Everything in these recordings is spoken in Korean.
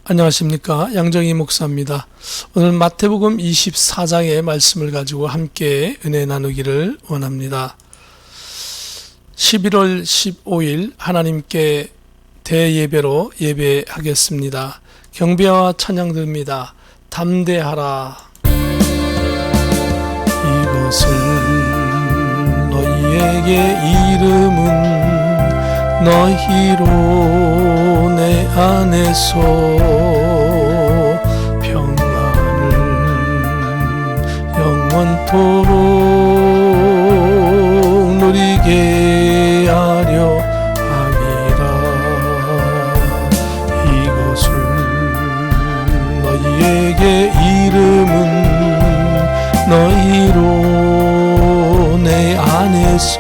안녕하십니까, 양정희 목사입니다. 오늘 마태복음 24장의 말씀을 가지고 함께 은혜 나누기를 원합니다. 11월 15일 하나님께 대예배로 예배하겠습니다. 경배와 찬양 드립니다. 담대하라. 이것을 너희에게 이름은 너희로 내 안에서 평안을 영원토록 누리게 하려 함이라. 이것을 너희에게 이름은 너희로 내 안에서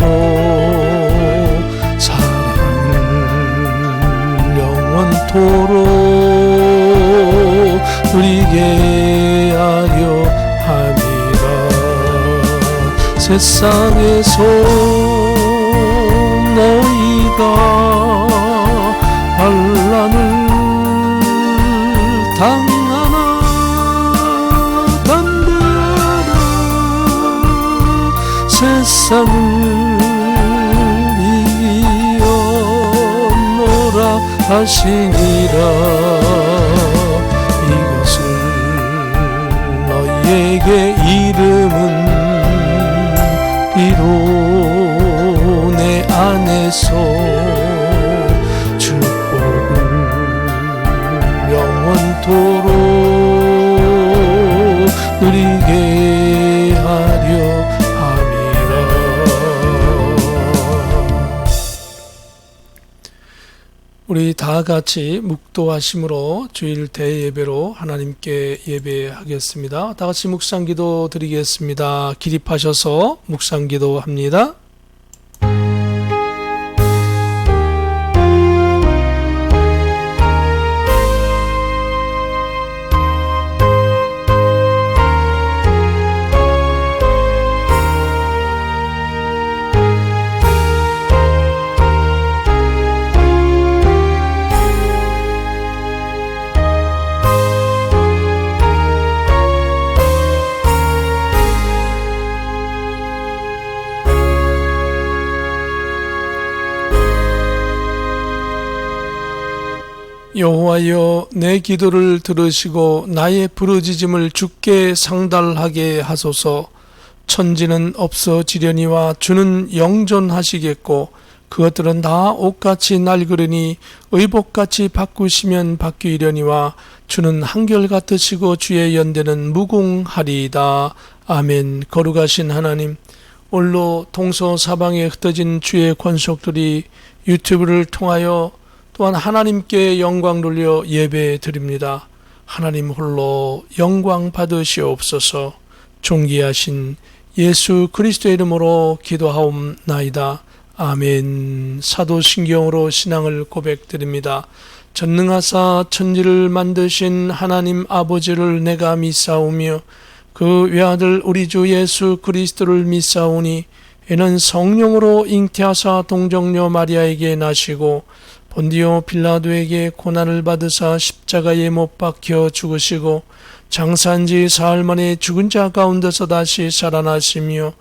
영원토록 누리게 하려 함이라. 세상에서 너희가 환난을 당하나 담대하라. 세상을 하시니라. 이것을 너희에게 이름은 비로 내 안에서 축복을 영원토록 누리게 하려 함이라. 우리 다 같이 묵도하심으로 주일 대예배로 하나님께 예배하겠습니다. 다 같이 묵상기도 드리겠습니다. 기립하셔서 묵상기도 합니다. 여호와여, 내 기도를 들으시고 나의 부르짖음을 주께 상달하게 하소서. 천지는 없어지려니와 주는 영존하시겠고 그것들은 다 옷같이 낡으려니 의복같이 바꾸시면 바뀌려니와 주는 한결같으시고 주의 연대는 무궁하리이다. 아멘. 거룩하신 하나님, 오늘로 동서사방에 흩어진 주의 권속들이 유튜브를 통하여 또한 하나님께 영광 돌려 예배 드립니다. 하나님 홀로 영광 받으시옵소서. 존귀하신 예수 그리스도의 이름으로 기도하옵나이다. 아멘. 사도신경으로 신앙을 고백드립니다. 전능하사 천지를 만드신 하나님 아버지를 내가 믿사오며 그 외아들 우리 주 예수 그리스도를 믿사오니 이는 성령으로 잉태하사 동정녀 마리아에게 나시고 본디오 빌라도에게 고난을 받으사 십자가에 못 박혀 죽으시고 장사한 지 사흘 만에 죽은 자 가운데서 다시 살아나시며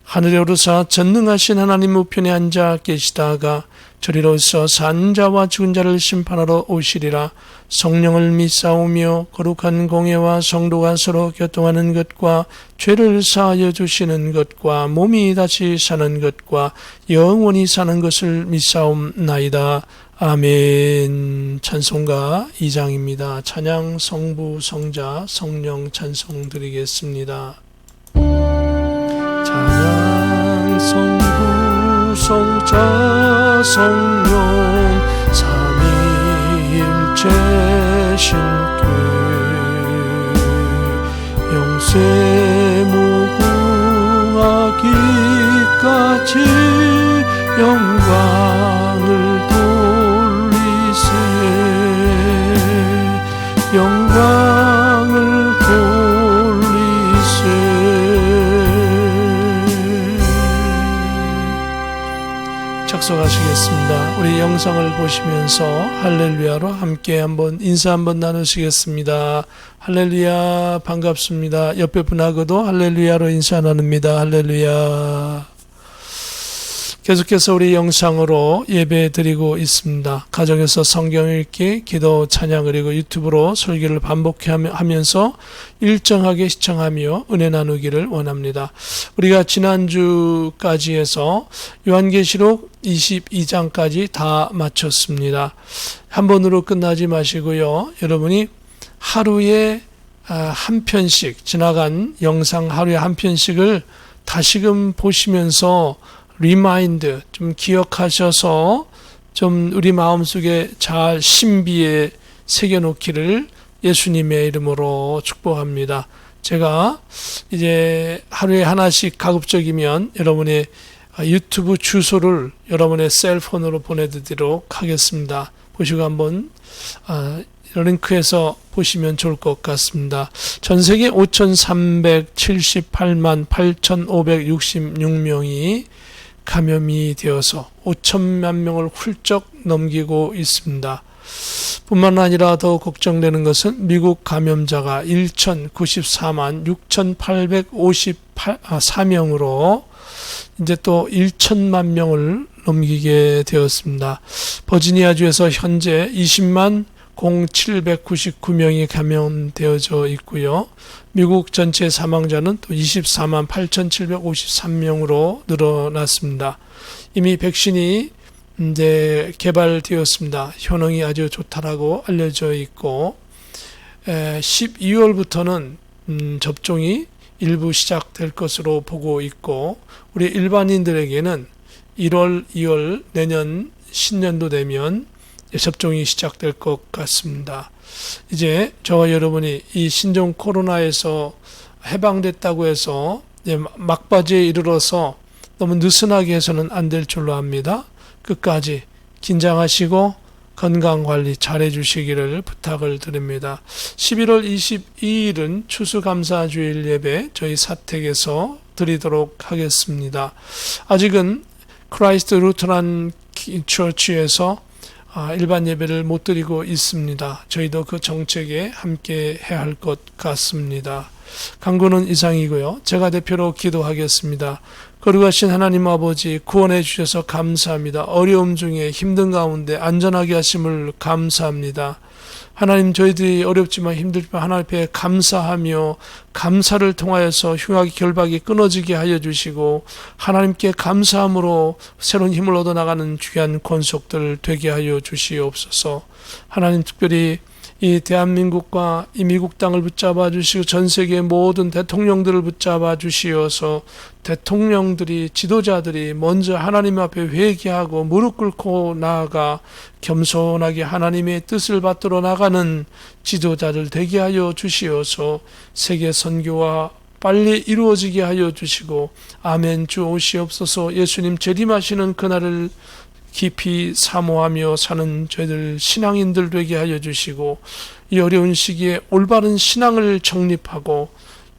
하늘에 오르사 전능하신 하나님 우편에 앉아 계시다가 저리로서 산 자와 죽은 자를 심판하러 오시리라. 성령을 믿사오며 거룩한 공예와 성도가 서로 교통하는 것과 죄를 사하여 주시는 것과 몸이 다시 사는 것과 영원히 사는 것을 믿사옵나이다. 아멘. 찬송가 2장입니다. 찬양 성부 성자 성령 찬송 드리겠습니다. 찬양 성부 성자 성령 삼위일체 신께 영세 무궁하기까지 영광을 돌리세. 영광을 돌리세. 작사가 기도하시겠습니다. 우리 영상을 보시면서 할렐루야로 함께 한번 인사 한번 나누시겠습니다. 할렐루야, 반갑습니다. 옆에 분하고도 할렐루야로 인사 나눕니다. 할렐루야. 계속해서 우리 영상으로 예배 드리고 있습니다. 가정에서 성경 읽기, 기도, 찬양, 그리고 유튜브로 설교를 반복하면서 일정하게 시청하며 은혜 나누기를 원합니다. 우리가 지난주까지 해서 요한계시록 22장까지 다 마쳤습니다. 한 번으로 끝나지 마시고요. 여러분이 하루에 한 편씩, 지나간 영상 하루에 한 편씩을 다시금 보시면서 리마인드 좀 기억하셔서 좀 우리 마음속에 잘 신비에 새겨놓기를 예수님의 이름으로 축복합니다. 제가 이제 하루에 하나씩 가급적이면 여러분의 유튜브 주소를 여러분의 셀폰으로 보내드리도록 하겠습니다. 보시고 한번 링크에서 보시면 좋을 것 같습니다. 전 세계 5,378만 8,566명이 감염이 되어서 5천만 명을 훌쩍 넘기고 있습니다. 뿐만 아니라 더 걱정되는 것은 미국 감염자가 1,094만 6,854명으로 이제 또 1천만 명을 넘기게 되었습니다. 버지니아주에서 현재 20만 0799명이 감염되어져 있고요. 미국 전체 사망자는 또 24만 8753명으로 늘어났습니다. 이미 백신이 이제 개발되었습니다. 효능이 아주 좋다라고 알려져 있고 12월부터는 접종이 일부 시작될 것으로 보고 있고 우리 일반인들에게는 1월, 2월 내년 신년도 되면 접종이 시작될 것 같습니다. 이제 저와 여러분이 이 신종 코로나에서 해방됐다고 해서 막바지에 이르러서 너무 느슨하게 해서는 안 될 줄로 압니다. 끝까지 긴장하시고 건강관리 잘 해주시기를 부탁을 드립니다. 11월 22일은 추수감사주일 예배 저희 사택에서 드리도록 하겠습니다. 아직은 크라이스트 루터란 처치에서 일반 예배를 못 드리고 있습니다. 저희도 그 정책에 함께 해야 할 것 같습니다. 간구는 이상이고요. 제가 대표로 기도하겠습니다. 거룩하신 하나님 아버지, 구원해 주셔서 감사합니다. 어려움 중에 힘든 가운데 안전하게 하심을 감사합니다. 하나님, 저희들이 어렵지만 힘들지만 하나님 앞에 감사하며 감사를 통하여서 흉악의 결박이 끊어지게 하여 주시고 하나님께 감사함으로 새로운 힘을 얻어나가는 귀한 권속들 되게 하여 주시옵소서. 하나님, 특별히 이 대한민국과 이 미국 땅을 붙잡아 주시고 전 세계 모든 대통령들을 붙잡아 주시어서 대통령들이, 지도자들이 먼저 하나님 앞에 회개하고 무릎 꿇고 나아가 겸손하게 하나님의 뜻을 받들어 나가는 지도자들 되게 하여 주시어서 세계 선교와 빨리 이루어지게 하여 주시고 아멘. 주 오시옵소서. 예수님 재림하시는 그날을 깊이 사모하며 사는 저희들 신앙인들 되게 하여 주시고 이 어려운 시기에 올바른 신앙을 정립하고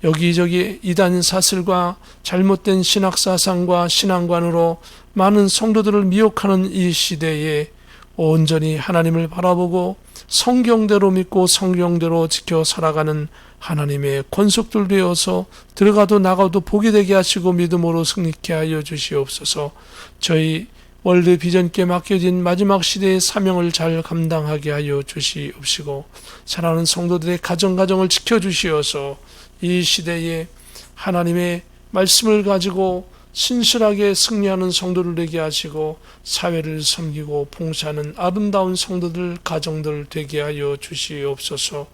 여기저기 이단 사슬과 잘못된 신학사상과 신앙관으로 많은 성도들을 미혹하는 이 시대에 온전히 하나님을 바라보고 성경대로 믿고 성경대로 지켜 살아가는 하나님의 권속들 되어서 들어가도 나가도 복이 되게 하시고 믿음으로 승리케 하여 주시옵소서. 저희 월드 비전께 맡겨진 마지막 시대의 사명을 잘 감당하게 하여 주시옵시고 사랑하는 성도들의 가정을 지켜주시어서 이 시대에 하나님의 말씀을 가지고 신실하게 승리하는 성도를 되게 하시고 사회를 섬기고 봉사하는 아름다운 성도들, 가정들 되게 하여 주시옵소서.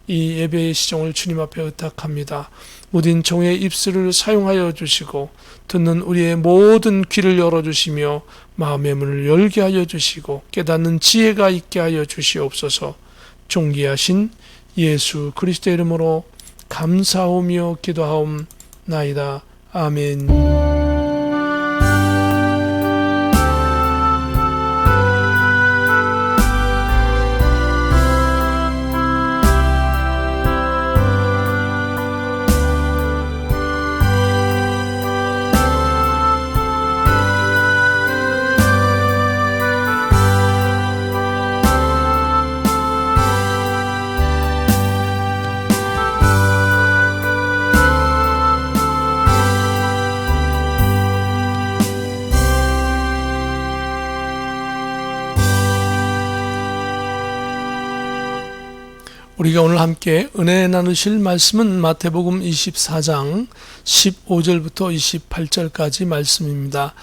이 예배의 시종을 주님 앞에 의탁합니다. 모든 종의 입술을 사용하여 주시고 듣는 우리의 모든 귀를 열어주시며 마음의 문을 열게 하여 주시고 깨닫는 지혜가 있게 하여 주시옵소서. 존귀하신 예수 그리스도의 이름으로 감사하며 기도하옵나이다. 아멘. 우리가 오늘 함께 은혜 나누실 말씀은 마태복음 24장 15절부터 28절까지 말씀입니다.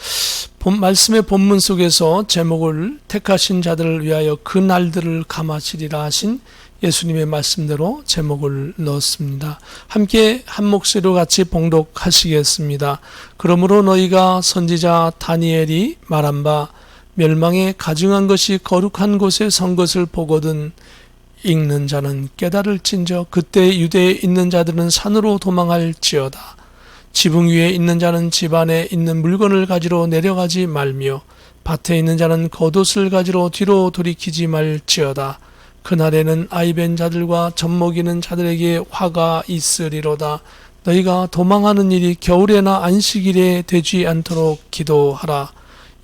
말씀의 본문 속에서 제목을 택하신 자들을 위하여 그 날들을 감하시리라 하신 예수님의 말씀대로 제목을 넣었습니다. 함께 한 목소리로 같이 봉독하시겠습니다. 그러므로 너희가 선지자 다니엘이 말한 바 멸망에 가증한 것이 거룩한 곳에 선 것을 보거든 읽는 자는 깨달을진저 그때 유대에 있는 자들은 산으로 도망할지어다. 지붕 위에 있는 자는 집 안에 있는 물건을 가지러 내려가지 말며 밭에 있는 자는 겉옷을 가지러 뒤로 돌이키지 말지어다. 그날에는 아이벤 자들과 젖먹이는 자들에게 화가 있으리로다. 너희가 도망하는 일이 겨울에나 안식일에 되지 않도록 기도하라.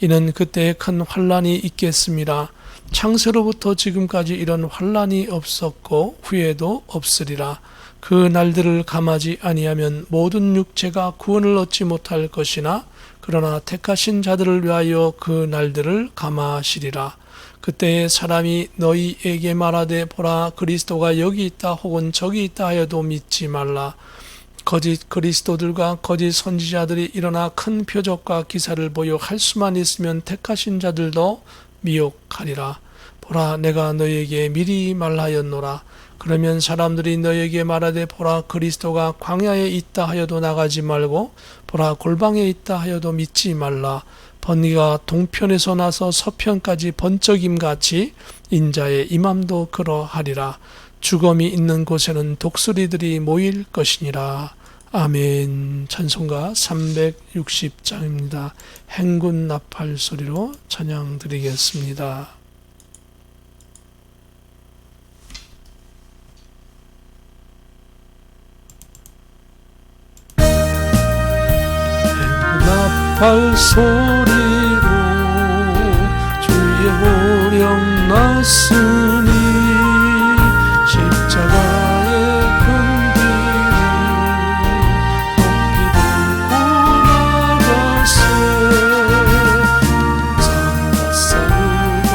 이는 그때에 큰 환란이 있겠습니다. 창세로부터 지금까지 이런 환란이 없었고 후에도 없으리라. 그 날들을 감하지 아니하면 모든 육체가 구원을 얻지 못할 것이나 그러나 택하신 자들을 위하여 그 날들을 감하시리라. 그때에 사람이 너희에게 말하되 보라 그리스도가 여기 있다 혹은 저기 있다 하여도 믿지 말라. 거짓 그리스도들과 거짓 선지자들이 일어나 큰 표적과 기사를 보여 할 수만 있으면 택하신 자들도 미혹하리라. 보라 내가 너희에게 미리 말하였노라. 그러면 사람들이 너희에게 말하되 보라 그리스도가 광야에 있다 하여도 나가지 말고 보라 골방에 있다 하여도 믿지 말라. 번개가 동편에서 나서 서편까지 번쩍임같이 인자의 임함도 그러하리라. 죽음이 있는 곳에는 독수리들이 모일 것이니라. 아멘. 찬송가 360장입니다. 행군 나팔 소리로 찬양 드리겠습니다. 행군 나팔 소리로 주의 호령 났으니 십자가의 금기를 높이 들고 나가세 상다 싸우고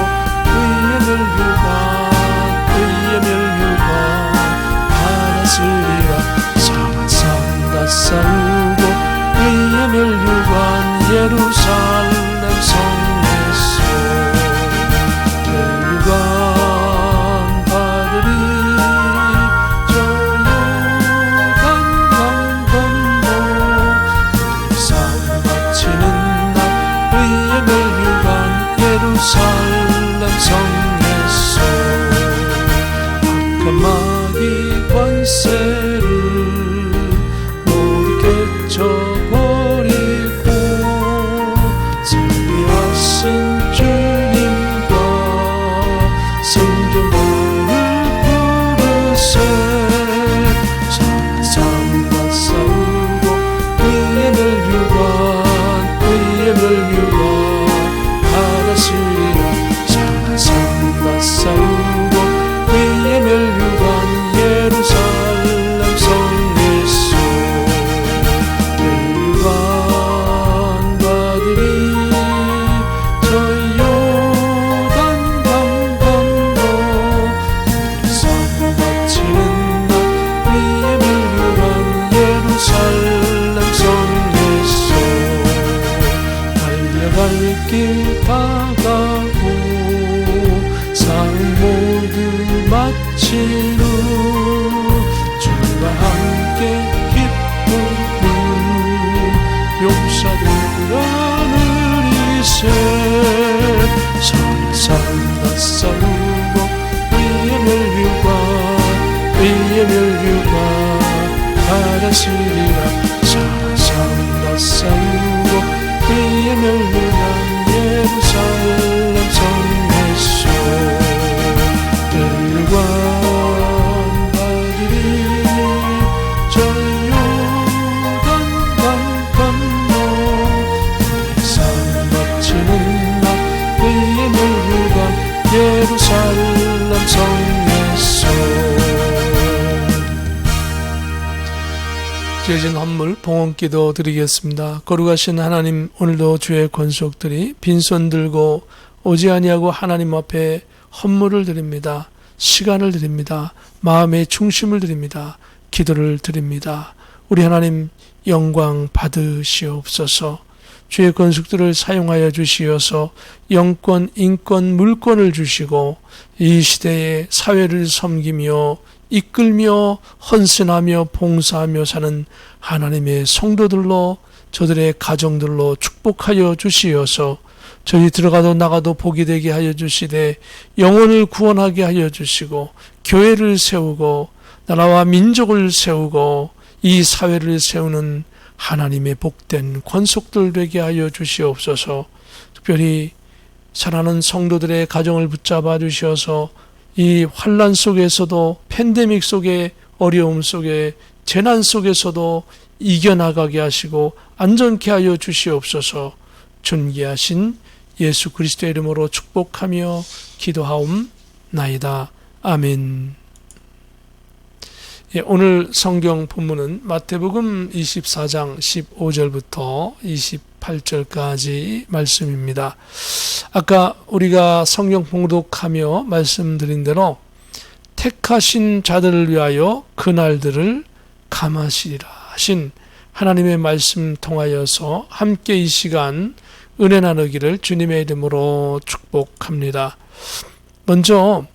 의의 멸류관 받았으리라. 상다 싸우고 의의 멸류관 예루살렘 성에서 멸류관 예루살렘 성에서 깜깜하기 관세를 모두 깨쳐버리고 승리하신 주님과 생존들을 부르세 사랑과 싸우고 의의 멸류관 받았으리라. 상다 싸우고 의의 멸류관 예루살렘 성에서 멸류관 받으리. 저 요단 강 건너 상 바치는 날 의의 멸류관 예루살렘 성에서 달려갈 길 다가고 상 모두 마치루 주와 함께 기쁨을 용사들아 누리세 상다 싸우고 의의 멸류관 받았으리라. 상다 싸우고 의의 멸류관 예루살렘 성에서 멸류관 받으리. 저 요단 강 건너 상 바치는 날 의의 멸류관 예루살렘 성에서 지어진 헌물 봉헌기도 드리겠습니다. 거룩하신 하나님, 오늘도 주의 권속들이 빈손 들고 오지 아니하고 하나님 앞에 헌물을 드립니다. 시간을 드립니다. 마음의 중심을 드립니다. 기도를 드립니다. 우리 하나님 영광 받으시옵소서. 주의 건축들을 사용하여 주시어서 영권, 인권, 물권을 주시고 이 시대의 사회를 섬기며 이끌며 헌신하며 봉사하며 사는 하나님의 성도들로 저들의 가정들로 축복하여 주시어서 저희 들어가도 나가도 복이 되게 하여 주시되 영혼을 구원하게 하여 주시고 교회를 세우고 나라와 민족을 세우고 이 사회를 세우는 하나님의 복된 권속들 되게 하여 주시옵소서. 특별히 사랑하는 성도들의 가정을 붙잡아 주셔서 이 환난 속에서도 팬데믹 속에 어려움 속에 재난 속에서도 이겨나가게 하시고 안전케 하여 주시옵소서. 존귀하신 예수 그리스도의 이름으로 축복하며 기도하옵나이다. 아멘. 오늘 성경 본문은 마태복음 24장 15절부터 28절까지 말씀입니다. 아까 우리가 성경 봉독하며 말씀드린 대로 택하신 자들을 위하여 그날들을 감하시리라 하신 하나님의 말씀 통하여서 함께 이 시간 은혜 나누기를 주님의 이름으로 축복합니다. 먼저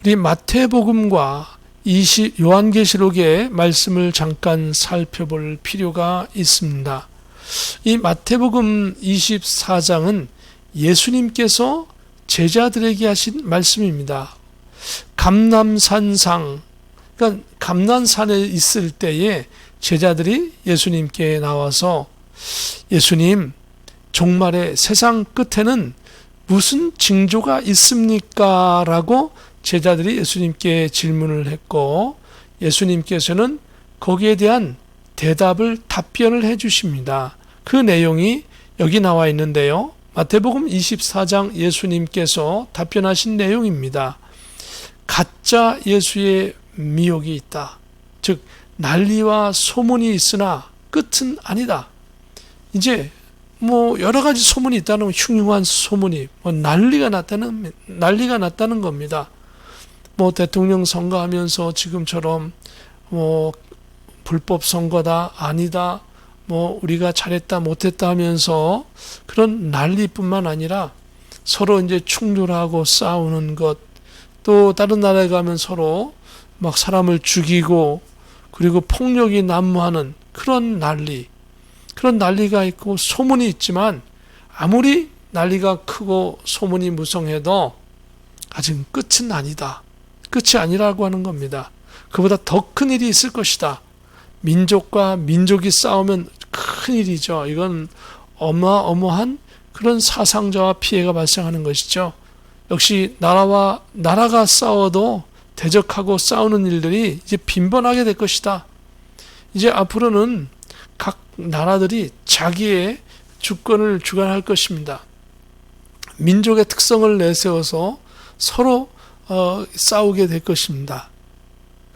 우리 마태복음과 요한계시록의 말씀을 잠깐 살펴볼 필요가 있습니다. 이 마태복음 24장은 예수님께서 제자들에게 하신 말씀입니다. 감람산상, 그러니까 감람산에 있을 때에 제자들이 예수님께 나와서 예수님, 종말의 세상 끝에는 무슨 징조가 있습니까? 라고 제자들이 예수님께 질문을 했고 예수님께서는 거기에 대한 답변을 해 주십니다. 그 내용이 여기 나와 있는데요. 마태복음 24장 예수님께서 답변하신 내용입니다. 가짜 예수의 미혹이 있다. 즉 난리와 소문이 있으나 끝은 아니다. 이제 여러 가지 소문이 있다는 흉흉한 소문이 난리가 났다는 겁니다. 대통령 선거하면서 지금처럼 불법 선거다 아니다 우리가 잘했다 못했다 하면서 그런 난리뿐만 아니라 서로 이제 충돌하고 싸우는 것, 또 다른 나라에 가면 서로 막 사람을 죽이고 그리고 폭력이 난무하는 그런 난리가 있고 소문이 있지만 아무리 난리가 크고 소문이 무성해도 아직 끝은 아니다. 끝이 아니라고 하는 겁니다. 그보다 더 큰 일이 있을 것이다. 민족과 민족이 싸우면 큰 일이죠. 이건 어마어마한 그런 사상자와 피해가 발생하는 것이죠. 역시 나라와 나라가 싸워도 대적하고 싸우는 일들이 이제 빈번하게 될 것이다. 이제 앞으로는 각 나라들이 자기의 주권을 주관할 것입니다. 민족의 특성을 내세워서 서로 싸우게 될 것입니다.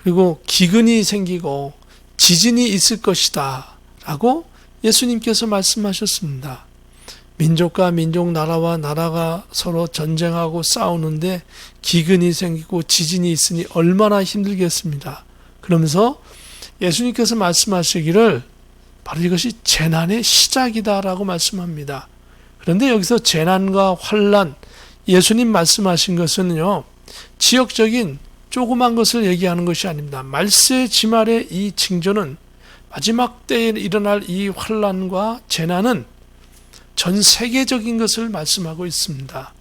그리고 기근이 생기고 지진이 있을 것이다 라고 예수님께서 말씀하셨습니다. 민족과 민족, 나라와 나라가 서로 전쟁하고 싸우는데 기근이 생기고 지진이 있으니 얼마나 힘들겠습니다. 그러면서 예수님께서 말씀하시기를 바로 이것이 재난의 시작이다라고 말씀합니다. 그런데 여기서 재난과 환난, 예수님 말씀하신 것은요, 지역적인 조그만 것을 얘기하는 것이 아닙니다. 말세 지말의 이 징조는 마지막 때에 일어날 이 환난과 재난은 전 세계적인 것을 말씀하고 있습니다.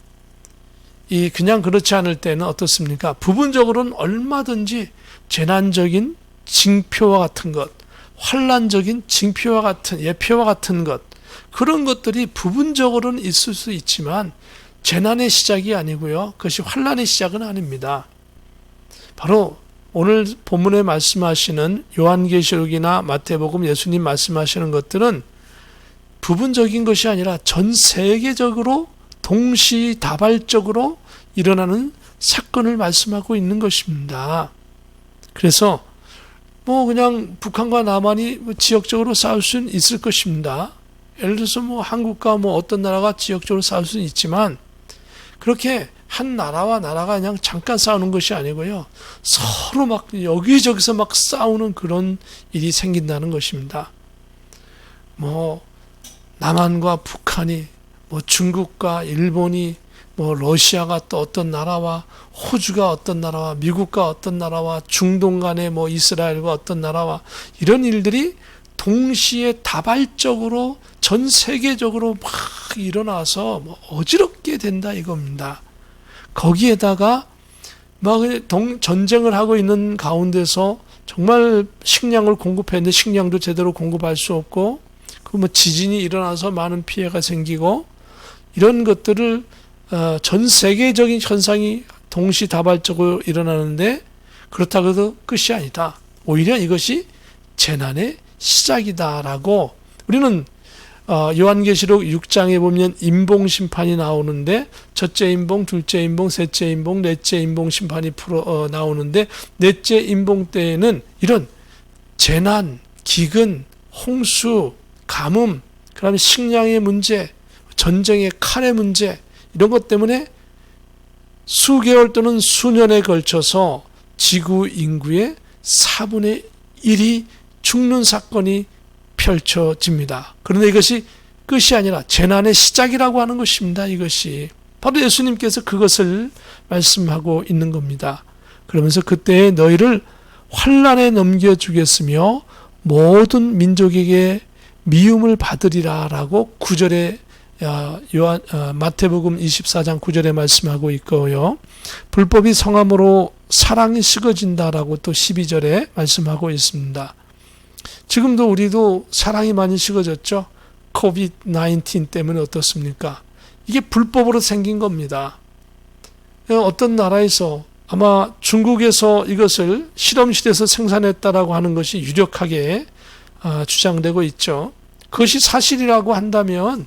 그냥 그렇지 않을 때는 어떻습니까? 부분적으로는 얼마든지 재난적인 징표와 같은 것, 환난적인 징표와 같은 예표와 같은 것, 그런 것들이 부분적으로는 있을 수 있지만 재난의 시작이 아니고요. 그것이 환난의 시작은 아닙니다. 바로 오늘 본문에 말씀하시는 요한계시록이나 마태복음 예수님 말씀하시는 것들은 부분적인 것이 아니라 전 세계적으로 동시다발적으로 일어나는 사건을 말씀하고 있는 것입니다. 그래서 그냥 북한과 남한이 지역적으로 싸울 수는 있을 것입니다. 예를 들어서 한국과 어떤 나라가 지역적으로 싸울 수는 있지만 그렇게 한 나라와 나라가 그냥 잠깐 싸우는 것이 아니고요. 서로 막 여기저기서 막 싸우는 그런 일이 생긴다는 것입니다. 뭐 남한과 북한이, 뭐 중국과 일본이, 뭐 러시아가 또 어떤 나라와, 호주가 어떤 나라와, 미국과 어떤 나라와, 중동 간에 뭐 이스라엘과 어떤 나라와, 이런 일들이 동시에 다발적으로 전 세계적으로 막 일어나서 뭐 어지럽게 된다 이겁니다. 거기에다가 막 전쟁을 하고 있는 가운데서 정말 식량을 공급했는데 식량도 제대로 공급할 수 없고, 그 뭐 지진이 일어나서 많은 피해가 생기고, 이런 것들을 전 세계적인 현상이 동시다발적으로 일어나는데, 그렇다고 해도 끝이 아니다. 오히려 이것이 재난의 시작이다라고, 우리는 요한계시록 6장에 보면 인봉심판이 나오는데, 첫째 인봉, 둘째 인봉, 셋째 인봉, 넷째 인봉 심판이 나오는데, 넷째 인봉 때에는 이런 재난, 기근, 홍수, 가뭄, 그다음에 식량의 문제, 전쟁의 칼의 문제, 이런 것 때문에 수개월 또는 수년에 걸쳐서 지구 인구의 4분의 1이 죽는 사건이 펼쳐집니다. 그런데 이것이 끝이 아니라 재난의 시작이라고 하는 것입니다. 이것이 바로 예수님께서 그것을 말씀하고 있는 겁니다. 그러면서 그때 너희를 환난에 넘겨주겠으며 모든 민족에게 미움을 받으리라 라고 9절에 마태복음 24장 9절에 말씀하고 있고요. 불법이 성함으로 사랑이 식어진다라고 또 12절에 말씀하고 있습니다. 지금도 우리도 사랑이 많이 식어졌죠. 코비드-19 때문에 어떻습니까? 이게 불법으로 생긴 겁니다. 어떤 나라에서, 아마 중국에서 이것을 실험실에서 생산했다라고 하는 것이 유력하게 주장되고 있죠. 그것이 사실이라고 한다면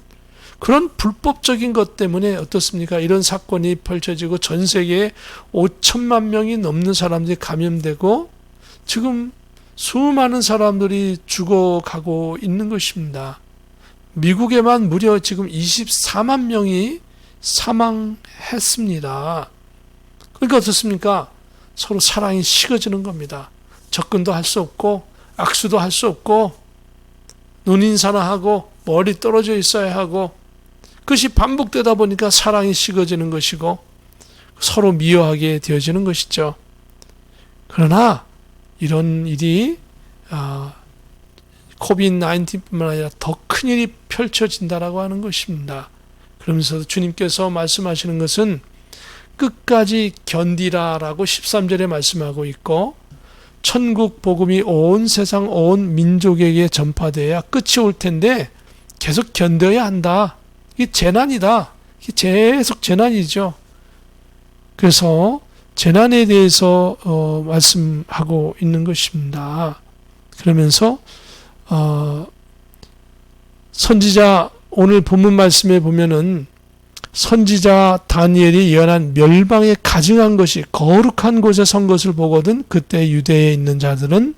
그런 불법적인 것 때문에 어떻습니까? 이런 사건이 펼쳐지고 전 세계에 5천만 명이 넘는 사람들이 감염되고 지금 수많은 사람들이 죽어가고 있는 것입니다. 미국에만 무려 지금 24만 명이 사망했습니다. 그러니까 어떻습니까? 서로 사랑이 식어지는 겁니다. 접근도 할 수 없고 악수도 할 수 없고 눈인사나 하고 멀리 떨어져 있어야 하고, 그것이 반복되다 보니까 사랑이 식어지는 것이고 서로 미워하게 되어지는 것이죠. 그러나 이런 일이 코비드-19뿐만 아니라 더 큰 일이 펼쳐진다라고 하는 것입니다. 그러면서 주님께서 말씀하시는 것은 끝까지 견디라라고 13절에 말씀하고 있고, 천국 복음이 온 세상 온 민족에게 전파돼야 끝이 올 텐데 계속 견뎌야 한다. 이게 재난이다. 이게 계속 재난이죠. 그래서 재난에 대해서 말씀하고 있는 것입니다. 그러면서 선지자, 오늘 본문 말씀에 보면은 선지자 다니엘이 예언한 멸망에 가증한 것이 거룩한 곳에 선 것을 보거든 그때 유대에 있는 자들은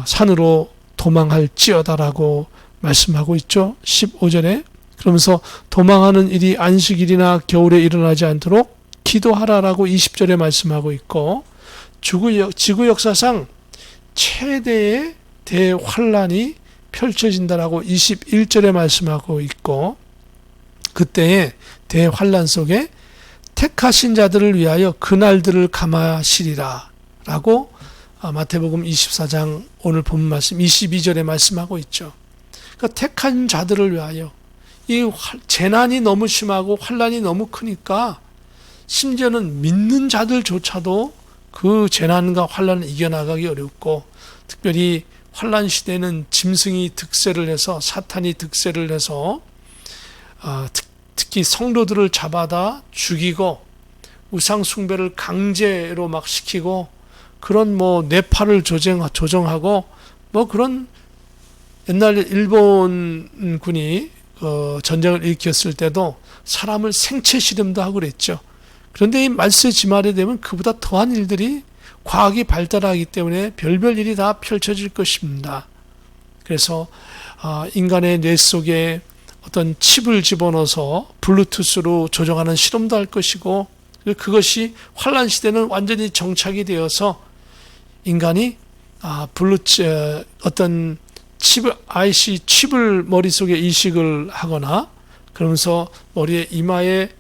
산으로 도망할지어다라고 말씀하고 있죠. 15절에. 그러면서 도망하는 일이 안식일이나 겨울에 일어나지 않도록 기도하라라고 20절에 말씀하고 있고, 지구 역사상 최대의 대환란이 펼쳐진다라고 21절에 말씀하고 있고, 그때의 대환란 속에 택하신 자들을 위하여 그날들을 감하시리라 라고 마태복음 24장 오늘 본문 말씀 22절에 말씀하고 있죠. 그러니까 택한 자들을 위하여, 이 재난이 너무 심하고 환란이 너무 크니까 심지어는 믿는 자들조차도 그 재난과 환란을 이겨나가기 어렵고, 특별히 환란 시대는 짐승이 득세를 해서, 사탄이 득세를 해서 특히 성도들을 잡아다 죽이고 우상 숭배를 강제로 막 시키고, 그런 뭐 뇌파를 조정하고 뭐 그런, 옛날 일본군이 전쟁을 일으켰을 때도 사람을 생체 실험도 하고 그랬죠. 그런데 이 말세 지말에 되면 그보다 더한 일들이, 과학이 발달하기 때문에 별별 일이 다 펼쳐질 것입니다. 그래서 인간의 뇌 속에 어떤 칩을 집어넣어서 블루투스로 조정하는 실험도 할 것이고, 그것이 환란 시대는 완전히 정착이 되어서 인간이 어떤 IC 칩을 머릿속에 이식을 하거나, 그러면서 머리에 이마에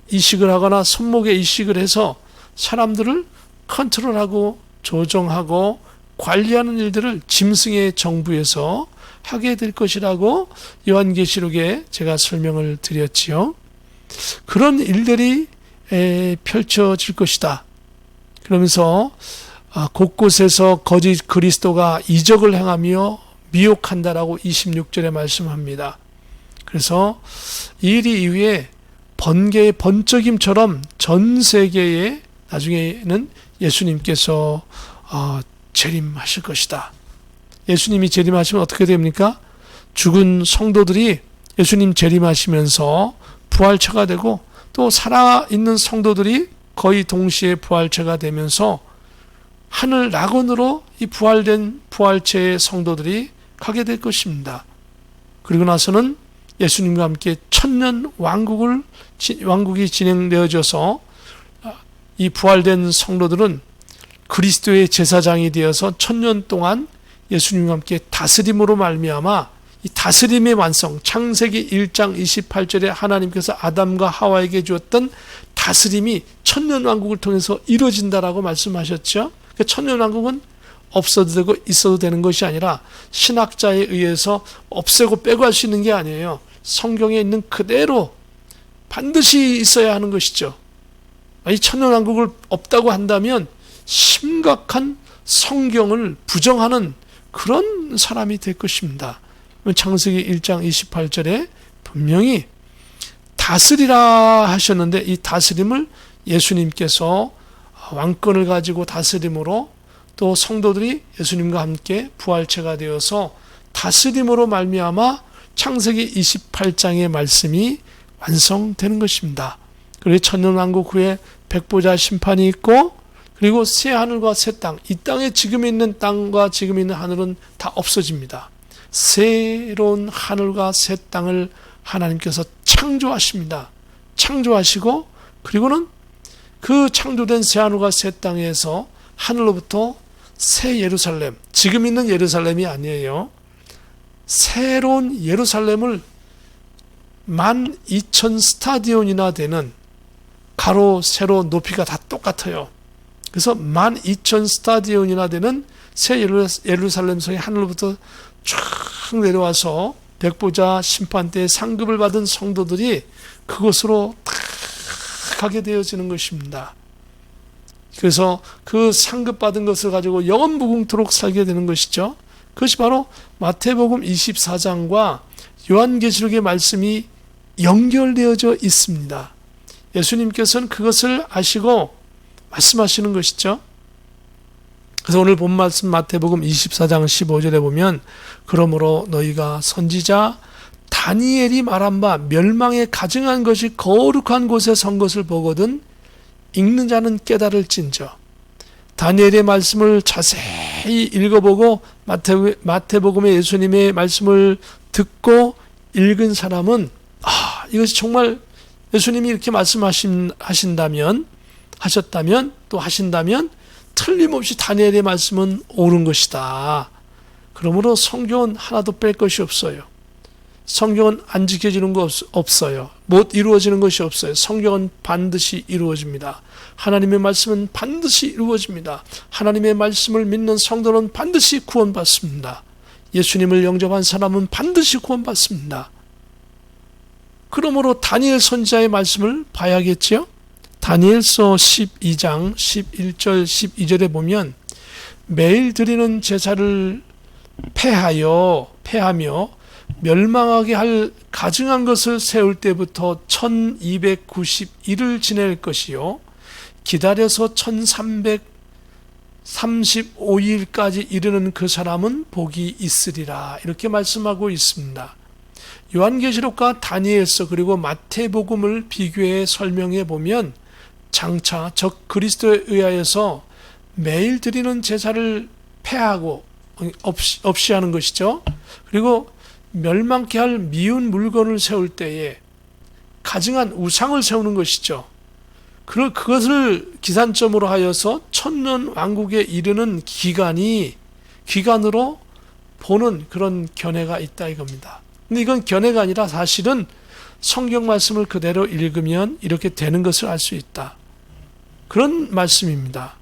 이식을 하거나 손목에 이식을 해서 사람들을 컨트롤하고 조정하고 관리하는 일들을 짐승의 정부에서 하게 될 것이라고 요한계시록에 제가 설명을 드렸지요. 그런 일들이 펼쳐질 것이다. 그러면서 곳곳에서 거짓 그리스도가 이적을 행하며 미혹한다라고 26절에 말씀합니다. 그래서 이 일이 이후에 번개의 번쩍임처럼 전 세계에 나중에는 예수님께서 재림하실 것이다. 예수님이 재림하시면 어떻게 됩니까? 죽은 성도들이 예수님 재림하시면서 부활체가 되고, 또 살아있는 성도들이 거의 동시에 부활체가 되면서 하늘 낙원으로 이 부활된 부활체의 성도들이 가게 될 것입니다. 그리고 나서는 예수님과 함께 천년 왕국이 진행되어져서 이 부활된 성도들은 그리스도의 제사장이 되어서 천년 동안 예수님과 함께 다스림으로 말미암아 이 다스림의 완성, 창세기 1장 28절에 하나님께서 아담과 하와에게 주었던 다스림이 천년 왕국을 통해서 이루어진다라고 말씀하셨죠. 그러니까 천년 왕국은 없어도 되고 있어도 되는 것이 아니라 신학자에 의해서 없애고 빼고 할 수 있는 게 아니에요. 성경에 있는 그대로 반드시 있어야 하는 것이죠. 이 천년 왕국을 없다고 한다면 심각한 성경을 부정하는 그런 사람이 될 것입니다. 창세기 1장 28절에 분명히 다스리라 하셨는데, 이 다스림을 예수님께서 왕권을 가지고 다스림으로, 또 성도들이 예수님과 함께 부활체가 되어서 다스림으로 말미암아 창세기 28장의 말씀이 완성되는 것입니다. 그리고 천년왕국 후에 백보자 심판이 있고, 그리고 새 하늘과 새 땅, 이 땅에 지금 있는 땅과 지금 있는 하늘은 다 없어집니다. 새로운 하늘과 새 땅을 하나님께서 창조하십니다. 창조하시고, 그리고는 그 창조된 새 하늘과 새 땅에서 하늘로부터 새 예루살렘, 지금 있는 예루살렘이 아니에요. 새로운 예루살렘을 12,000 스타디온이나 되는, 가로 세로 높이가 다 똑같아요. 그래서 12,000 스타디온이나 되는 새 예루살렘 성이 하늘로부터 쫙 내려와서 백보자 심판 때 상급을 받은 성도들이 그곳으로 딱 가게 되어지는 것입니다. 그래서 그 상급받은 것을 가지고 영원 무궁토록 살게 되는 것이죠. 그것이 바로 마태복음 24장과 요한계시록의 말씀이 연결되어져 있습니다. 예수님께서는 그것을 아시고 말씀하시는 것이죠. 그래서 오늘 본 말씀 마태복음 24장 15절에 보면, 그러므로 너희가 선지자 다니엘이 말한 바 멸망에 가증한 것이 거룩한 곳에 선 것을 보거든 읽는 자는 깨달을진저. 다니엘의 말씀을 자세히 읽어보고 마태복음의 예수님의 말씀을 듣고 읽은 사람은 이것이 정말 예수님이 이렇게 하셨다면 또 하신다면 틀림없이 다니엘의 말씀은 옳은 것이다. 그러므로 성경은 하나도 뺄 것이 없어요. 성경은 안 지켜지는 거 없어요. 못 이루어지는 것이 없어요. 성경은 반드시 이루어집니다. 하나님의 말씀은 반드시 이루어집니다. 하나님의 말씀을 믿는 성도는 반드시 구원받습니다. 예수님을 영접한 사람은 반드시 구원받습니다. 그러므로 다니엘 선지자의 말씀을 봐야겠죠. 다니엘서 12장 11절 12절에 보면, 매일 드리는 제사를 폐하며 멸망하게 할 가증한 것을 세울 때부터 1291을 지낼 것이요 기다려서 1335일까지 이르는 그 사람은 복이 있으리라. 이렇게 말씀하고 있습니다. 요한계시록과 다니엘서 그리고 마태복음을 비교해 설명해 보면, 장차 적 그리스도에 의하여서 매일 드리는 제사를 폐하고 없이 하는 것이죠. 그리고 멸망케 할 미운 물건을 세울 때에 가증한 우상을 세우는 것이죠. 그것을 기산점으로 하여서 천년 왕국에 이르는 기간으로 보는 그런 견해가 있다 이겁니다. 근데 이건 견해가 아니라 사실은 성경 말씀을 그대로 읽으면 이렇게 되는 것을 알 수 있다. 그런 말씀입니다.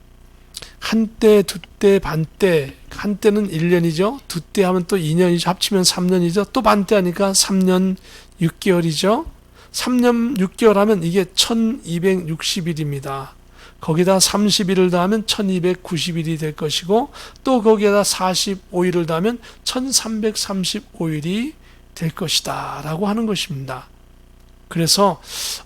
한때, 두때, 반때, 한때는 1년이죠. 두때 하면 또 2년이죠. 합치면 3년이죠. 또 반때 하니까 3년 6개월이죠. 3년 6개월 하면 이게 1260일입니다. 거기다 30일을 더하면 1290일이 될 것이고 또 거기에다 45일을 더하면 1335일이 될 것이다 라고 하는 것입니다. 그래서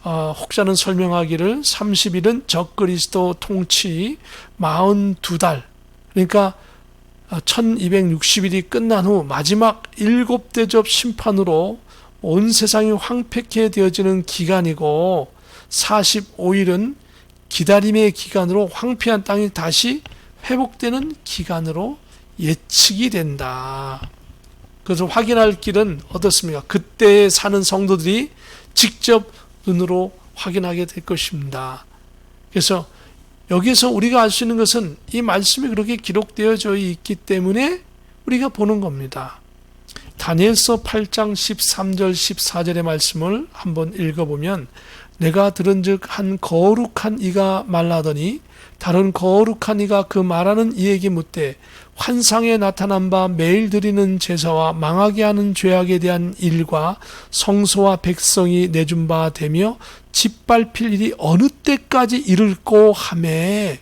혹자는 설명하기를 30일은 적그리스도 통치 42달, 그러니까 1260일이 끝난 후 마지막 7대접 심판으로 온 세상이 황폐케 되어지는 기간이고, 45일은 기다림의 기간으로 황폐한 땅이 다시 회복되는 기간으로 예측이 된다. 그래서 확인할 길은 어떻습니까? 그때 사는 성도들이 직접 눈으로 확인하게 될 것입니다. 그래서 여기서 우리가 알 수 있는 것은 이 말씀이 그렇게 기록되어져 있기 때문에 우리가 보는 겁니다. 다니엘서 8장 13절 14절의 말씀을 한번 읽어보면, 내가 들은즉 한 거룩한 이가 말하더니 다른 거룩한 이가 그 말하는 이에게 묻되, 환상에 나타난 바 매일 드리는 제사와 망하게 하는 죄악에 대한 일과 성소와 백성이 내준 바 되며 짓밟힐 일이 어느 때까지 이를꼬 하매,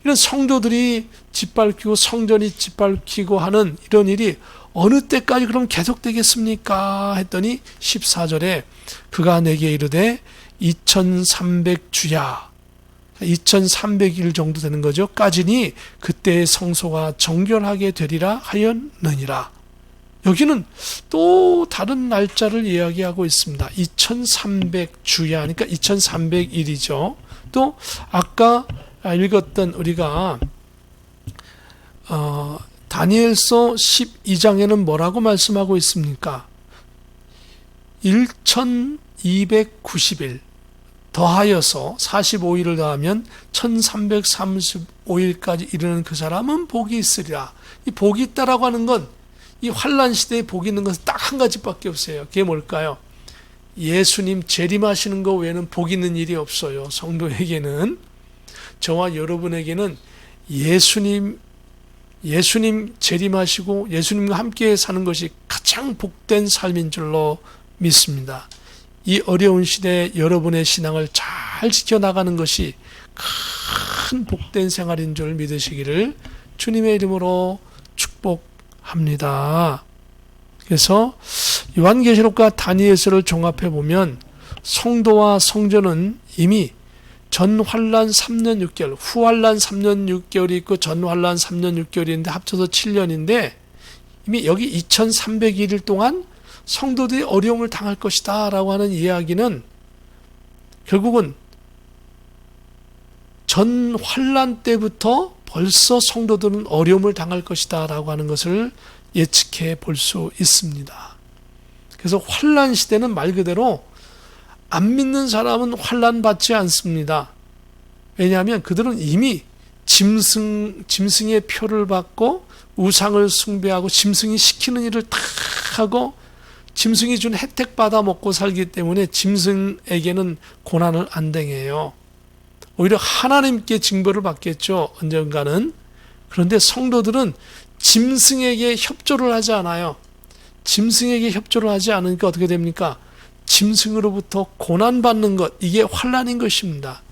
이런 성도들이 짓밟히고 성전이 짓밟히고 하는 이런 일이 어느 때까지 그럼 계속되겠습니까? 했더니 14절에 그가 내게 이르되 2300주야, 2300일 정도 되는 거죠. 까지니 그때의 성소가 정결하게 되리라 하였느니라. 여기는 또 다른 날짜를 이야기하고 있습니다. 2300주야, 그러니까 2300일이죠. 또 아까 읽었던 우리가 다니엘서 12장에는 뭐라고 말씀하고 있습니까? 1290일 더하여서 45일을 더하면 1335일까지 이르는 그 사람은 복이 있으리라. 이 복이 있다라고 하는 건, 이 환란 시대에 복이 있는 것은 딱 한 가지밖에 없어요. 그게 뭘까요? 예수님 재림하시는 거 외에는 복 있는 일이 없어요. 성도에게는, 저와 여러분에게는 예수님 재림하시고 예수님과 함께 사는 것이 가장 복된 삶인 줄로 믿습니다. 이 어려운 시대에 여러분의 신앙을 잘 지켜나가는 것이 큰 복된 생활인 줄 믿으시기를 주님의 이름으로 축복합니다. 그래서 요한계시록과 다니엘서를 종합해 보면 성도와 성전은 이미 전환란 3년 6개월, 후환란 3년 6개월이 있고 전환란 3년 6개월이 있는데 합쳐서 7년인데, 이미 여기 2300일 동안 성도들이 어려움을 당할 것이다 라고 하는 이야기는 결국은 전 환란 때부터 벌써 성도들은 어려움을 당할 것이다 라고 하는 것을 예측해 볼 수 있습니다. 그래서 환란 시대는 말 그대로 안 믿는 사람은 환란 받지 않습니다. 왜냐하면 그들은 이미 짐승의 표를 받고 우상을 숭배하고 짐승이 시키는 일을 다 하고 짐승이 준 혜택 받아 먹고 살기 때문에 짐승에게는 고난을 안 당해요. 오히려 하나님께 징벌을 받겠죠, 언젠가는. 그런데 성도들은 짐승에게 협조를 하지 않아요. 짐승에게 협조를 하지 않으니까 어떻게 됩니까? 짐승으로부터 고난받는 것, 이게 환난인 것입니다.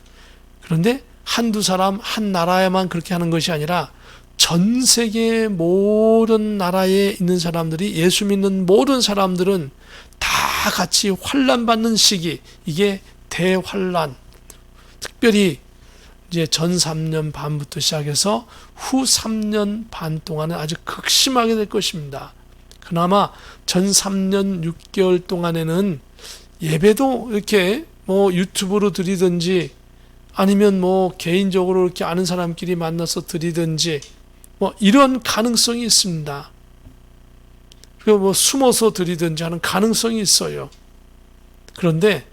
그런데 한두 사람, 한 나라에만 그렇게 하는 것이 아니라 전 세계 모든 나라에 있는 사람들이, 예수 믿는 모든 사람들은 다 같이 환난받는 시기, 이게 대환난, 특별히 이제 전 3년 반부터 시작해서 후 3년 반 동안은 아주 극심하게 될 것입니다. 그나마 전 3년 6개월 동안에는 예배도 이렇게 뭐 유튜브로 드리든지 아니면 뭐 개인적으로 이렇게 아는 사람끼리 만나서 드리든지 뭐 이런 가능성이 있습니다. 뭐 숨어서 드리든지 하는 가능성이 있어요. 그런데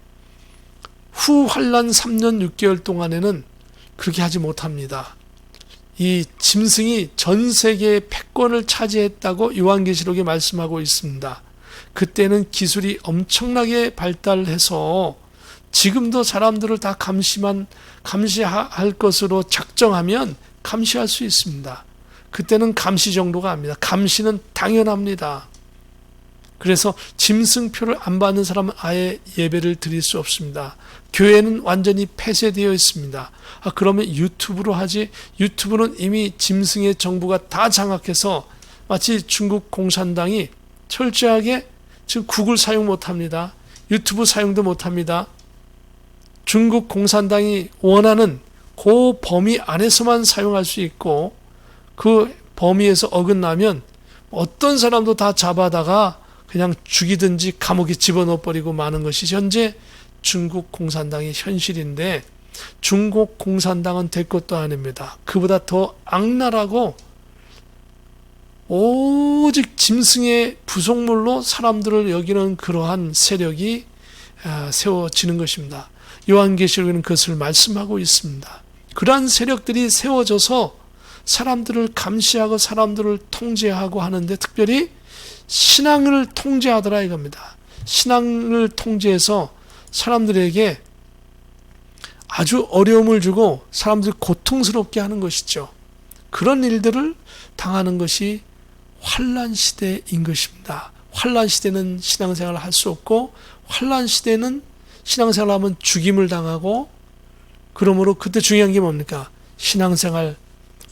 후 환란 3년 6개월 동안에는 그렇게 하지 못합니다. 이 짐승이 전 세계의 패권을 차지했다고 요한계시록에 말씀하고 있습니다. 그때는 기술이 엄청나게 발달해서 지금도 사람들을 다 감시할 것으로 작정하면 감시할 수 있습니다. 그때는 감시 정도가 아닙니다. 감시는 당연합니다. 그래서 짐승표를 안 받는 사람은 아예 예배를 드릴 수 없습니다. 교회는 완전히 폐쇄되어 있습니다. 그러면 유튜브로 하지, 유튜브는 이미 짐승의 정부가 다 장악해서 마치 중국 공산당이 철저하게 지금 구글 사용 못합니다. 유튜브 사용도 못합니다. 중국 공산당이 원하는 그 범위 안에서만 사용할 수 있고 그 범위에서 어긋나면 어떤 사람도 다 잡아다가 그냥 죽이든지 감옥에 집어넣어버리고 마는 것이 현재 중국 공산당의 현실인데, 중국 공산당은 될 것도 아닙니다. 그보다 더 악랄하고 오직 짐승의 부속물로 사람들을 여기는 그러한 세력이 세워지는 것입니다. 요한계시록에는 그것을 말씀하고 있습니다. 그러한 세력들이 세워져서 사람들을 감시하고 사람들을 통제하고 하는데, 특별히 신앙을 통제하더라 이겁니다. 신앙을 통제해서 사람들에게 아주 어려움을 주고 사람들이 고통스럽게 하는 것이죠. 그런 일들을 당하는 것이 환란 시대인 것입니다. 환란 시대는 신앙생활을 할 수 없고, 환란 시대는 신앙생활을 하면 죽임을 당하고, 그러므로 그때 중요한 게 뭡니까? 신앙생활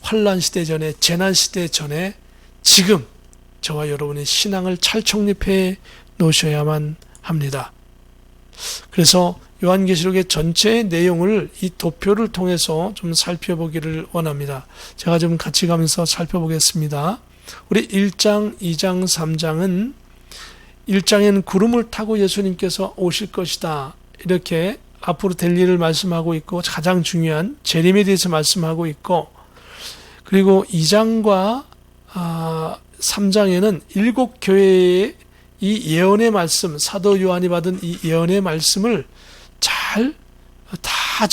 환란 시대 전에, 재난 시대 전에 지금 저와 여러분의 신앙을 찰청립해 놓으셔야만 합니다. 그래서 요한계시록의 전체의 내용을 이 도표를 통해서 좀 살펴보기를 원합니다. 제가 좀 같이 가면서 살펴보겠습니다. 우리 1장, 2장, 3장은 1장에는 구름을 타고 예수님께서 오실 것이다, 이렇게 앞으로 될 일을 말씀하고 있고 가장 중요한 재림에 대해서 말씀하고 있고, 그리고 2장과 3장에는 7교회의 이 예언의 말씀, 사도 요한이 받은 이 예언의 말씀을 잘 다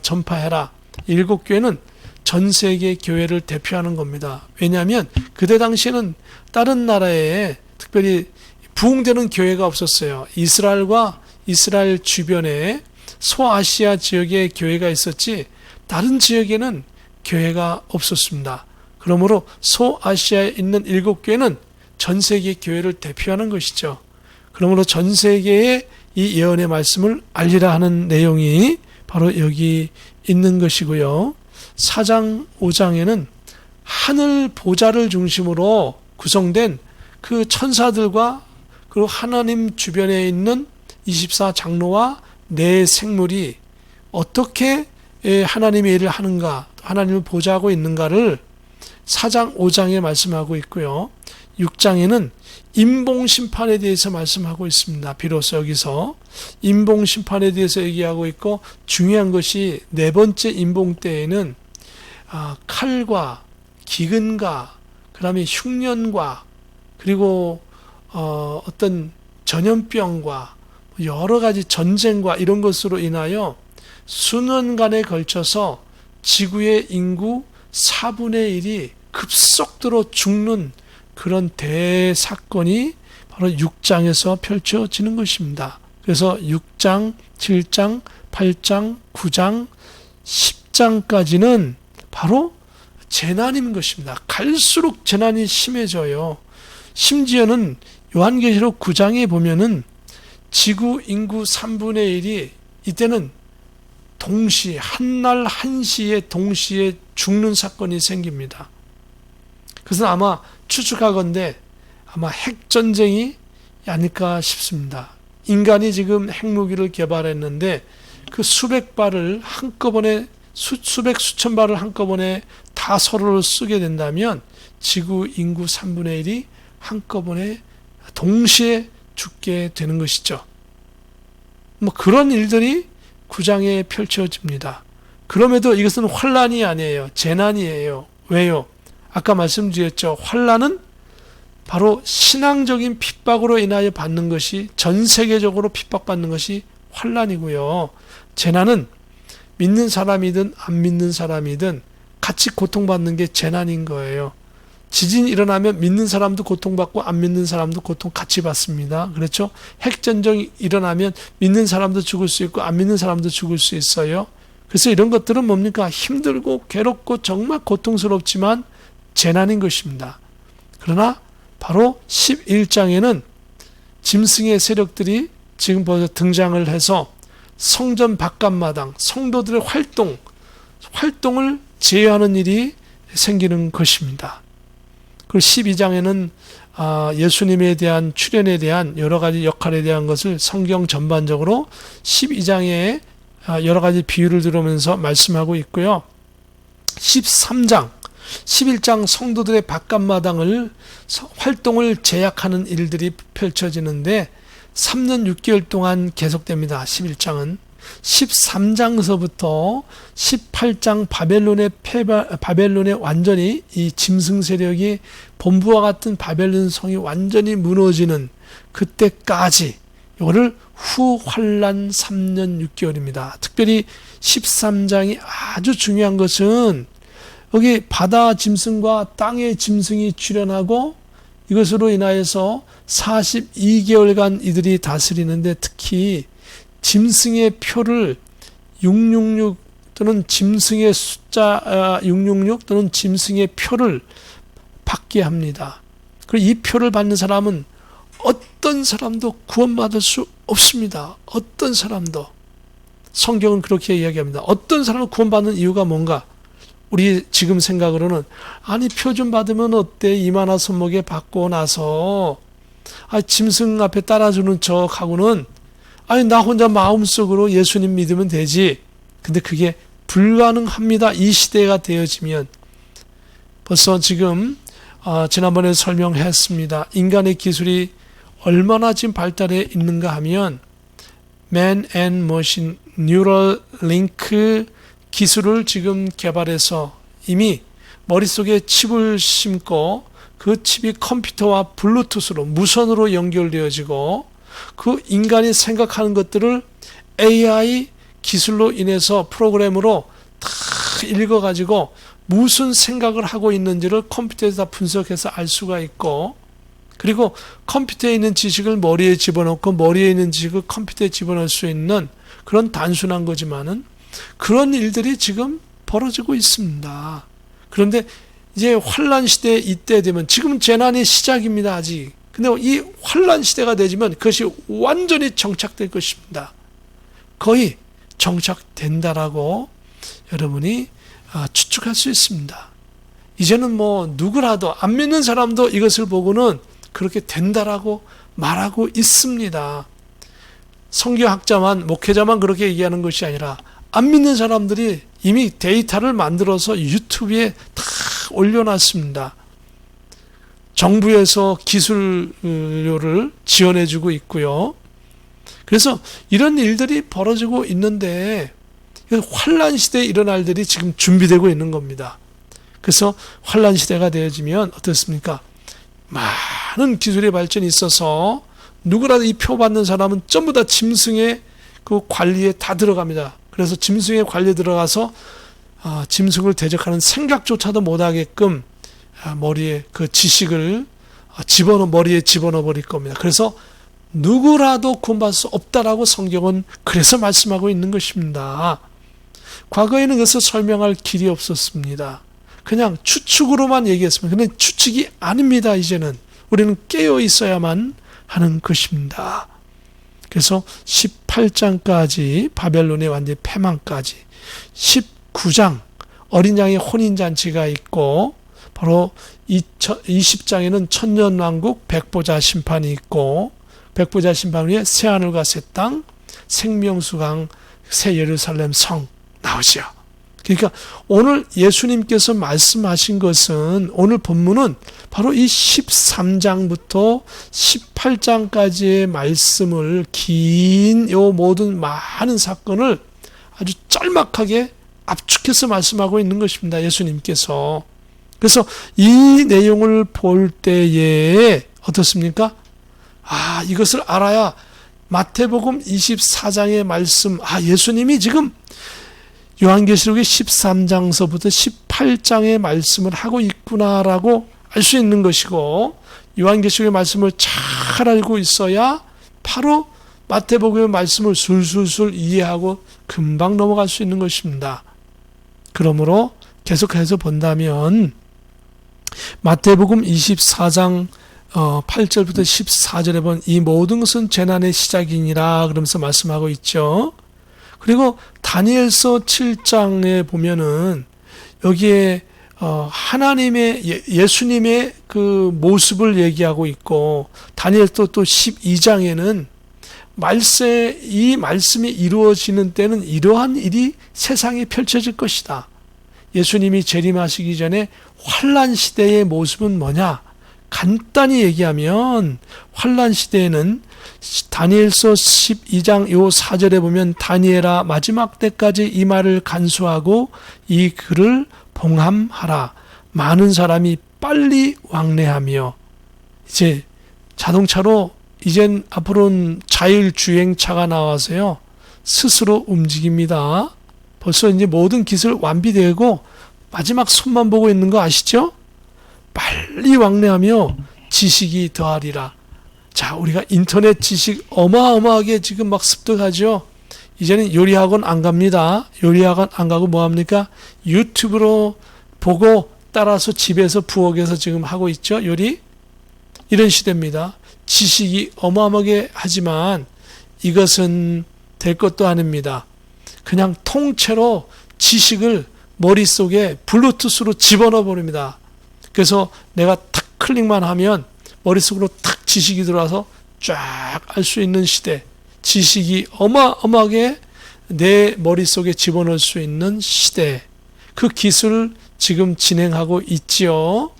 전파해라. 7교회는 전 세계 교회를 대표하는 겁니다. 왜냐하면 그때 당시에는 다른 나라에 특별히 부흥되는 교회가 없었어요. 이스라엘과 이스라엘 주변에 소아시아 지역에 교회가 있었지 다른 지역에는 교회가 없었습니다. 그러므로 소아시아에 있는 7교회는 전 세계 교회를 대표하는 것이죠. 그러므로 전 세계에 이 예언의 말씀을 알리라 하는 내용이 바로 여기 있는 것이고요. 4장, 5장에는 하늘 보좌를 중심으로 구성된 그 천사들과 그리고 하나님 주변에 있는 24장로와 네 생물이 어떻게 하나님의 일을 하는가, 하나님을 보좌하고 있는가를 4장, 5장에 말씀하고 있고요. 6장에는 인봉심판에 대해서 말씀하고 있습니다. 비로소 여기서 인봉심판에 대해서 얘기하고 있고, 중요한 것이 네 번째 인봉 때에는 칼과 기근과 그 다음에 흉년과 그리고 어떤 전염병과 여러 가지 전쟁과 이런 것으로 인하여 수년간에 걸쳐서 지구의 인구 4분의 1이 급속도로 죽는 그런 대사건이 바로 6장에서 펼쳐지는 것입니다. 그래서 6장, 7장, 8장, 9장, 10장까지는 바로 재난인 것입니다. 갈수록 재난이 심해져요. 심지어는 요한계시록 9장에 보면은 지구 인구 3분의 1이 이때는 동시에 한날 한시에 동시에 죽는 사건이 생깁니다. 그래서 아마 추측하건대 아마 핵전쟁이 아닐까 싶습니다. 인간이 지금 핵무기를 개발했는데 그 수백 발을 한꺼번에 수백 수천 발을 한꺼번에 다 서로를 쏘게 된다면 지구 인구 3분의 1이 한꺼번에 동시에 죽게 되는 것이죠. 뭐 그런 일들이 9장에 펼쳐집니다. 그럼에도 이것은 환란이 아니에요. 재난이에요. 왜요? 아까 말씀드렸죠. 환란은 바로 신앙적인 핍박으로 인하여 받는 것이, 전 세계적으로 핍박받는 것이 환난이고요. 재난은 믿는 사람이든 안 믿는 사람이든 같이 고통받는 게 재난인 거예요. 지진이 일어나면 믿는 사람도 고통받고 안 믿는 사람도 고통 같이 받습니다. 그렇죠? 핵전쟁이 일어나면 믿는 사람도 죽을 수 있고 안 믿는 사람도 죽을 수 있어요. 그래서 이런 것들은 뭡니까? 힘들고 괴롭고 정말 고통스럽지만 재난인 것입니다. 그러나 바로 11장에는 짐승의 세력들이 지금 벌써 등장을 해서 성전 바깥마당, 성도들의 활동을 제어하는 일이 생기는 것입니다. 그리고 12장에는 예수님에 대한 출현에 대한 여러 가지 역할에 대한 것을 성경 전반적으로 12장에 여러 가지 비유를 들으면서 말씀하고 있고요. 13장, 11장 성도들의 바깥마당을 활동을 제약하는 일들이 펼쳐지는데 3년 6개월 동안 계속됩니다. 11장은 13장서부터 18장 바벨론의 완전히 이 짐승 세력이 본부와 같은 바벨론 성이 완전히 무너지는 그때까지, 이거를 후환란 3년 6개월입니다. 특별히 13장이 아주 중요한 것은 여기 바다 짐승과 땅의 짐승이 출현하고 이것으로 인하여서 42개월간 이들이 다스리는데, 특히 짐승의 표를 666 또는 짐승의 숫자 666 또는 짐승의 표를 받게 합니다. 그리고 이 표를 받는 사람은 어떤 사람도 구원받을 수 없습니다. 어떤 사람도. 성경은 그렇게 이야기합니다. 어떤 사람은 구원받는 이유가 뭔가? 우리 지금 생각으로는, 아니 표 좀 받으면 어때? 이만한 손목에 받고 나서 짐승 앞에 따라주는 척하고는, 아니 나 혼자 마음속으로 예수님 믿으면 되지. 근데 그게 불가능합니다. 이 시대가 되어지면. 벌써 지금 지난번에 설명했습니다. 인간의 기술이 얼마나 지금 발달해 있는가 하면 Man and Machine Neural Link 기술을 지금 개발해서 이미 머릿속에 칩을 심고 그 칩이 컴퓨터와 블루투스로 무선으로 연결되어지고 그 인간이 생각하는 것들을 AI 기술로 인해서 프로그램으로 다 읽어가지고 무슨 생각을 하고 있는지를 컴퓨터에서 다 분석해서 알 수가 있고, 그리고 컴퓨터에 있는 지식을 머리에 집어넣고 머리에 있는 지식을 컴퓨터에 집어넣을 수 있는 그런 단순한 거지만은 그런 일들이 지금 벌어지고 있습니다. 그런데 이제 환란 시대 이때 되면, 지금은 재난의 시작입니다. 아직. 근데 이 환란 시대가 되지만 그것이 완전히 정착될 것입니다. 거의 정착된다라고 여러분이 추측할 수 있습니다. 이제는 뭐 누구라도, 안 믿는 사람도 이것을 보고는 그렇게 된다라고 말하고 있습니다. 성경학자만, 목회자만 그렇게 얘기하는 것이 아니라 안 믿는 사람들이 이미 데이터를 만들어서 유튜브에 다 올려놨습니다. 정부에서 기술료를 지원해주고 있고요. 그래서 이런 일들이 벌어지고 있는데 환란 시대에 일어날 일들이 지금 준비되고 있는 겁니다. 그래서 환란 시대가 되어지면 어떻습니까? 많은 기술의 발전이 있어서 누구라도 이 표 받는 사람은 전부 다 짐승의 그 관리에 다 들어갑니다. 그래서 짐승의 관리에 들어가서 짐승을 대적하는 생각조차도 못하게끔 머리에 그 지식을 머리에 집어넣어 버릴 겁니다. 그래서 누구라도 구원받을 수 없다라고 성경은 그래서 말씀하고 있는 것입니다. 과거에는 그것을 설명할 길이 없었습니다. 그냥 추측으로만 얘기했습니다. 근데 추측이 아닙니다. 이제는 우리는 깨어 있어야만 하는 것입니다. 그래서 18장까지 바벨론의 완전 패망까지, 19장 어린 양의 혼인잔치가 있고, 바로 20장에는 천년왕국 백보자 심판이 있고, 백보자 심판 후에 새하늘과 새 땅, 생명수강, 새 예루살렘 성 나오죠. 그러니까 오늘 예수님께서 말씀하신 것은, 오늘 본문은 바로 이 13장부터 18장까지의 말씀을, 긴 요 모든 많은 사건을 아주 짤막하게 압축해서 말씀하고 있는 것입니다. 예수님께서. 그래서 이 내용을 볼 때에 어떻습니까? 이것을 알아야 마태복음 24장의 말씀, 예수님이 지금 요한계시록의 13장서부터 18장의 말씀을 하고 있구나라고 알 수 있는 것이고, 요한계시록의 말씀을 잘 알고 있어야 바로 마태복음의 말씀을 술술술 이해하고 금방 넘어갈 수 있는 것입니다. 그러므로 계속해서 본다면 마태복음 24장 8절부터 14절에 본 이 모든 것은 재난의 시작이니라 그러면서 말씀하고 있죠. 그리고 다니엘서 7장에 보면은 여기에 하나님의 예수님의 그 모습을 얘기하고 있고, 다니엘서 또 12장에는 이 말씀이 이루어지는 때는 이러한 일이 세상에 펼쳐질 것이다. 예수님이 재림하시기 전에 환난 시대의 모습은 뭐냐? 간단히 얘기하면 환난 시대에는 다니엘서 12장 요 4절에 보면 다니엘아 마지막 때까지 이 말을 간수하고 이 글을 봉함하라. 많은 사람이 빨리 왕래하며, 이제 자동차로 이젠 앞으로는 자율주행차가 나와서요 스스로 움직입니다. 벌써 이제 모든 기술 완비되고 마지막 손만 보고 있는 거 아시죠? 빨리 왕래하며 지식이 더하리라. 자, 우리가 인터넷 지식 어마어마하게 지금 막 습득하죠. 이제는 요리학원 안 갑니다. 요리학원 안 가고 뭐합니까? 유튜브로 보고 따라서 집에서 부엌에서 지금 하고 있죠. 요리. 이런 시대입니다. 지식이 어마어마하게 하지만 이것은 될 것도 아닙니다. 그냥 통째로 지식을 머릿속에 블루투스로 집어넣어 버립니다. 그래서 내가 탁 클릭만 하면 머릿속으로 탁 지식이 들어와서 쫙 알 수 있는 시대, 지식이 어마어마하게 내 머릿속에 집어넣을 수 있는 시대, 그 기술을 지금 진행하고 있지요.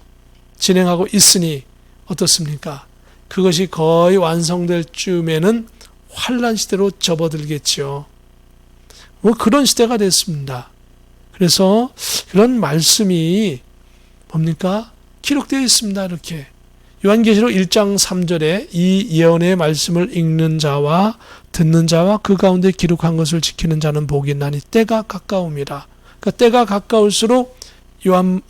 진행하고 있으니 어떻습니까? 그것이 거의 완성될 쯤에는 환란 시대로 접어들겠죠. 뭐 그런 시대가 됐습니다. 그래서 그런 말씀이 뭡니까? 기록되어 있습니다. 이렇게 요한계시록 1장 3절에 이 예언의 말씀을 읽는 자와 듣는 자와 그 가운데 기록한 것을 지키는 자는 복이 있나니 때가 가까움이라. 그러니까 때가 가까울수록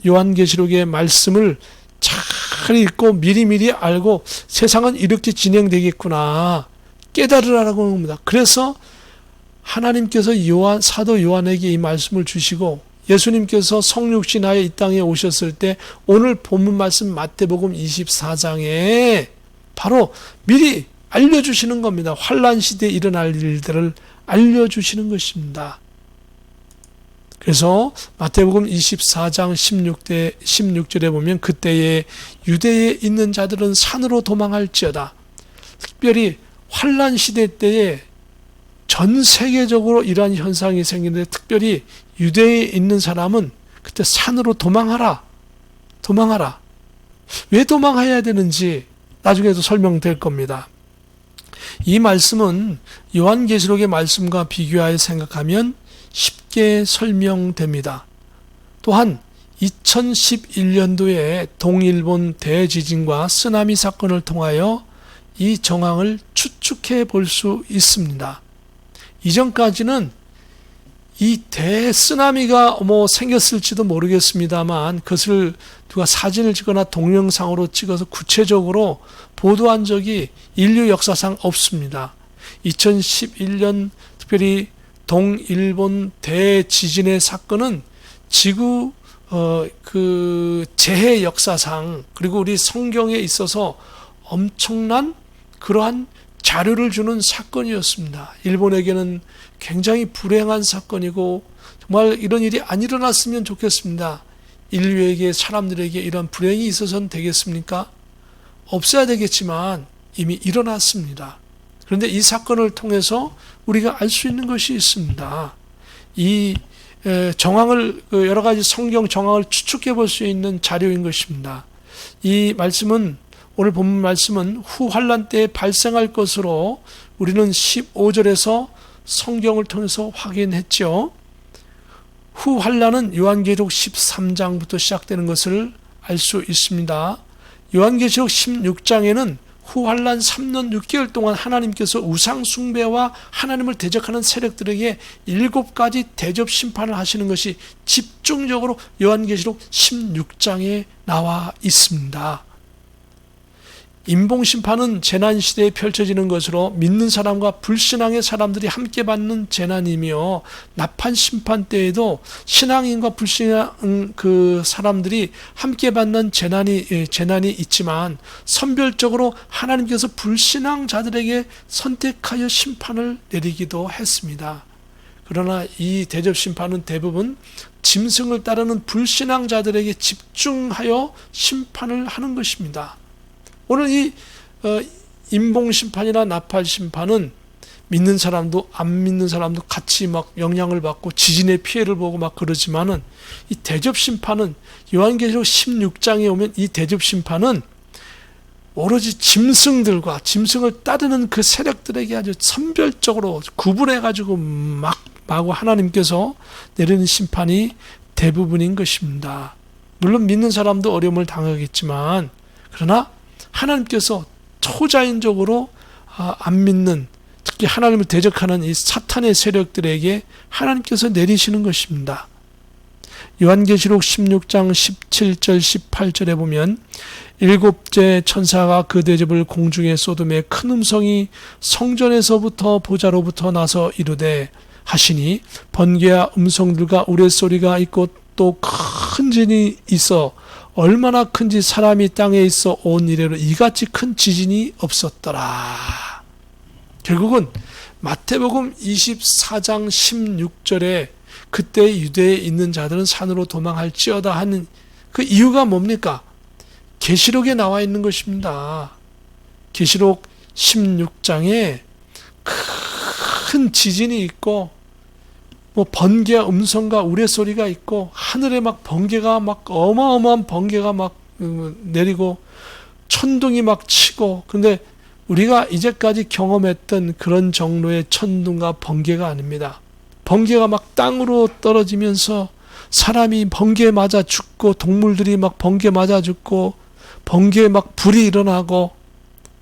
요한계시록의 말씀을 잘 읽고 미리미리 알고 세상은 이렇게 진행되겠구나 깨달으라고 하는 겁니다. 그래서 하나님께서 사도 요한에게 이 말씀을 주시고 예수님께서 성육신하여 이 땅에 오셨을 때 오늘 본문 말씀 마태복음 24장에 바로 미리 알려주시는 겁니다. 환란 시대에 일어날 일들을 알려주시는 것입니다. 그래서 마태복음 24장 16절에 보면 그때에 유대에 있는 자들은 산으로 도망할지어다. 특별히 환란 시대 때에 전 세계적으로 이러한 현상이 생기는데 특별히 유대에 있는 사람은 그때 산으로 도망하라. 왜 도망해야 되는지 나중에도 설명될 겁니다. 이 말씀은 요한계시록의 말씀과 비교하여 생각하면 쉽게 설명됩니다. 또한 2011년도에 동일본 대지진과 쓰나미 사건을 통하여 이 정황을 추측해 볼 수 있습니다. 이전까지는 이 대쓰나미가 생겼을지도 모르겠습니다만 그것을 누가 사진을 찍거나 동영상으로 찍어서 구체적으로 보도한 적이 인류 역사상 없습니다. 2011년 특별히 동일본 대지진의 사건은 지구 그 재해 역사상 그리고 우리 성경에 있어서 엄청난 그러한 자료를 주는 사건이었습니다. 일본에게는 굉장히 불행한 사건이고 정말 이런 일이 안 일어났으면 좋겠습니다. 인류에게 사람들에게 이런 불행이 있어서는 되겠습니까? 없어야 되겠지만 이미 일어났습니다. 그런데 이 사건을 통해서 우리가 알 수 있는 것이 있습니다. 이 정황을 여러 가지 성경 정황을 추측해 볼 수 있는 자료인 것입니다. 이 말씀은 오늘 본문 말씀은 후 환란 때에 발생할 것으로 우리는 15절에서 성경을 통해서 확인했죠. 후 환란은 요한계시록 13장부터 시작되는 것을 알 수 있습니다. 요한계시록 16장에는 후환란 3년 6개월 동안 하나님께서 우상 숭배와 하나님을 대적하는 세력들에게 7가지 대접 심판을 하시는 것이 집중적으로 요한계시록 16장에 나와 있습니다. 인봉심판은 재난시대에 펼쳐지는 것으로 믿는 사람과 불신앙의 사람들이 함께 받는 재난이며, 나판심판 때에도 신앙인과 불신앙 사람들이 함께 받는 재난이 있지만, 선별적으로 하나님께서 불신앙자들에게 선택하여 심판을 내리기도 했습니다. 그러나 이 대접심판은 대부분 짐승을 따르는 불신앙자들에게 집중하여 심판을 하는 것입니다. 오늘 이 인봉심판이나 나팔심판은 믿는 사람도 안 믿는 사람도 같이 막 영향을 받고 지진의 피해를 보고 막 그러지만은, 이 대접심판은 요한계시록 16장에 오면 이 대접심판은 오로지 짐승들과 짐승을 따르는 그 세력들에게 아주 선별적으로 구분해가지고 마구 하나님께서 내리는 심판이 대부분인 것입니다. 물론 믿는 사람도 어려움을 당하겠지만, 그러나 하나님께서 초자연적으로 안 믿는, 특히 하나님을 대적하는 이 사탄의 세력들에게 하나님께서 내리시는 것입니다. 요한계시록 16장 17절 18절에 보면, 7째 천사가 그 대접을 공중에 쏟음에 큰 음성이 성전에서부터 보좌로부터 나서 이르되 하시니, 번개와 음성들과 우레소리가 있고 또 큰 진이 있어 얼마나 큰지 사람이 땅에 있어 온 이래로 이같이 큰 지진이 없었더라. 결국은 마태복음 24장 16절에 그때 유대에 있는 자들은 산으로 도망할지어다 하는 그 이유가 뭡니까? 계시록에 나와 있는 것입니다. 계시록 16장에 큰 지진이 있고, 번개와 음성과 우레소리가 있고, 하늘에 막 번개가 막 어마어마한 번개가 막 내리고 천둥이 막 치고, 근데 우리가 이제까지 경험했던 그런 정도의 천둥과 번개가 아닙니다. 번개가 막 땅으로 떨어지면서 사람이 번개에 맞아 죽고, 동물들이 막 번개에 맞아 죽고, 번개에 막 불이 일어나고,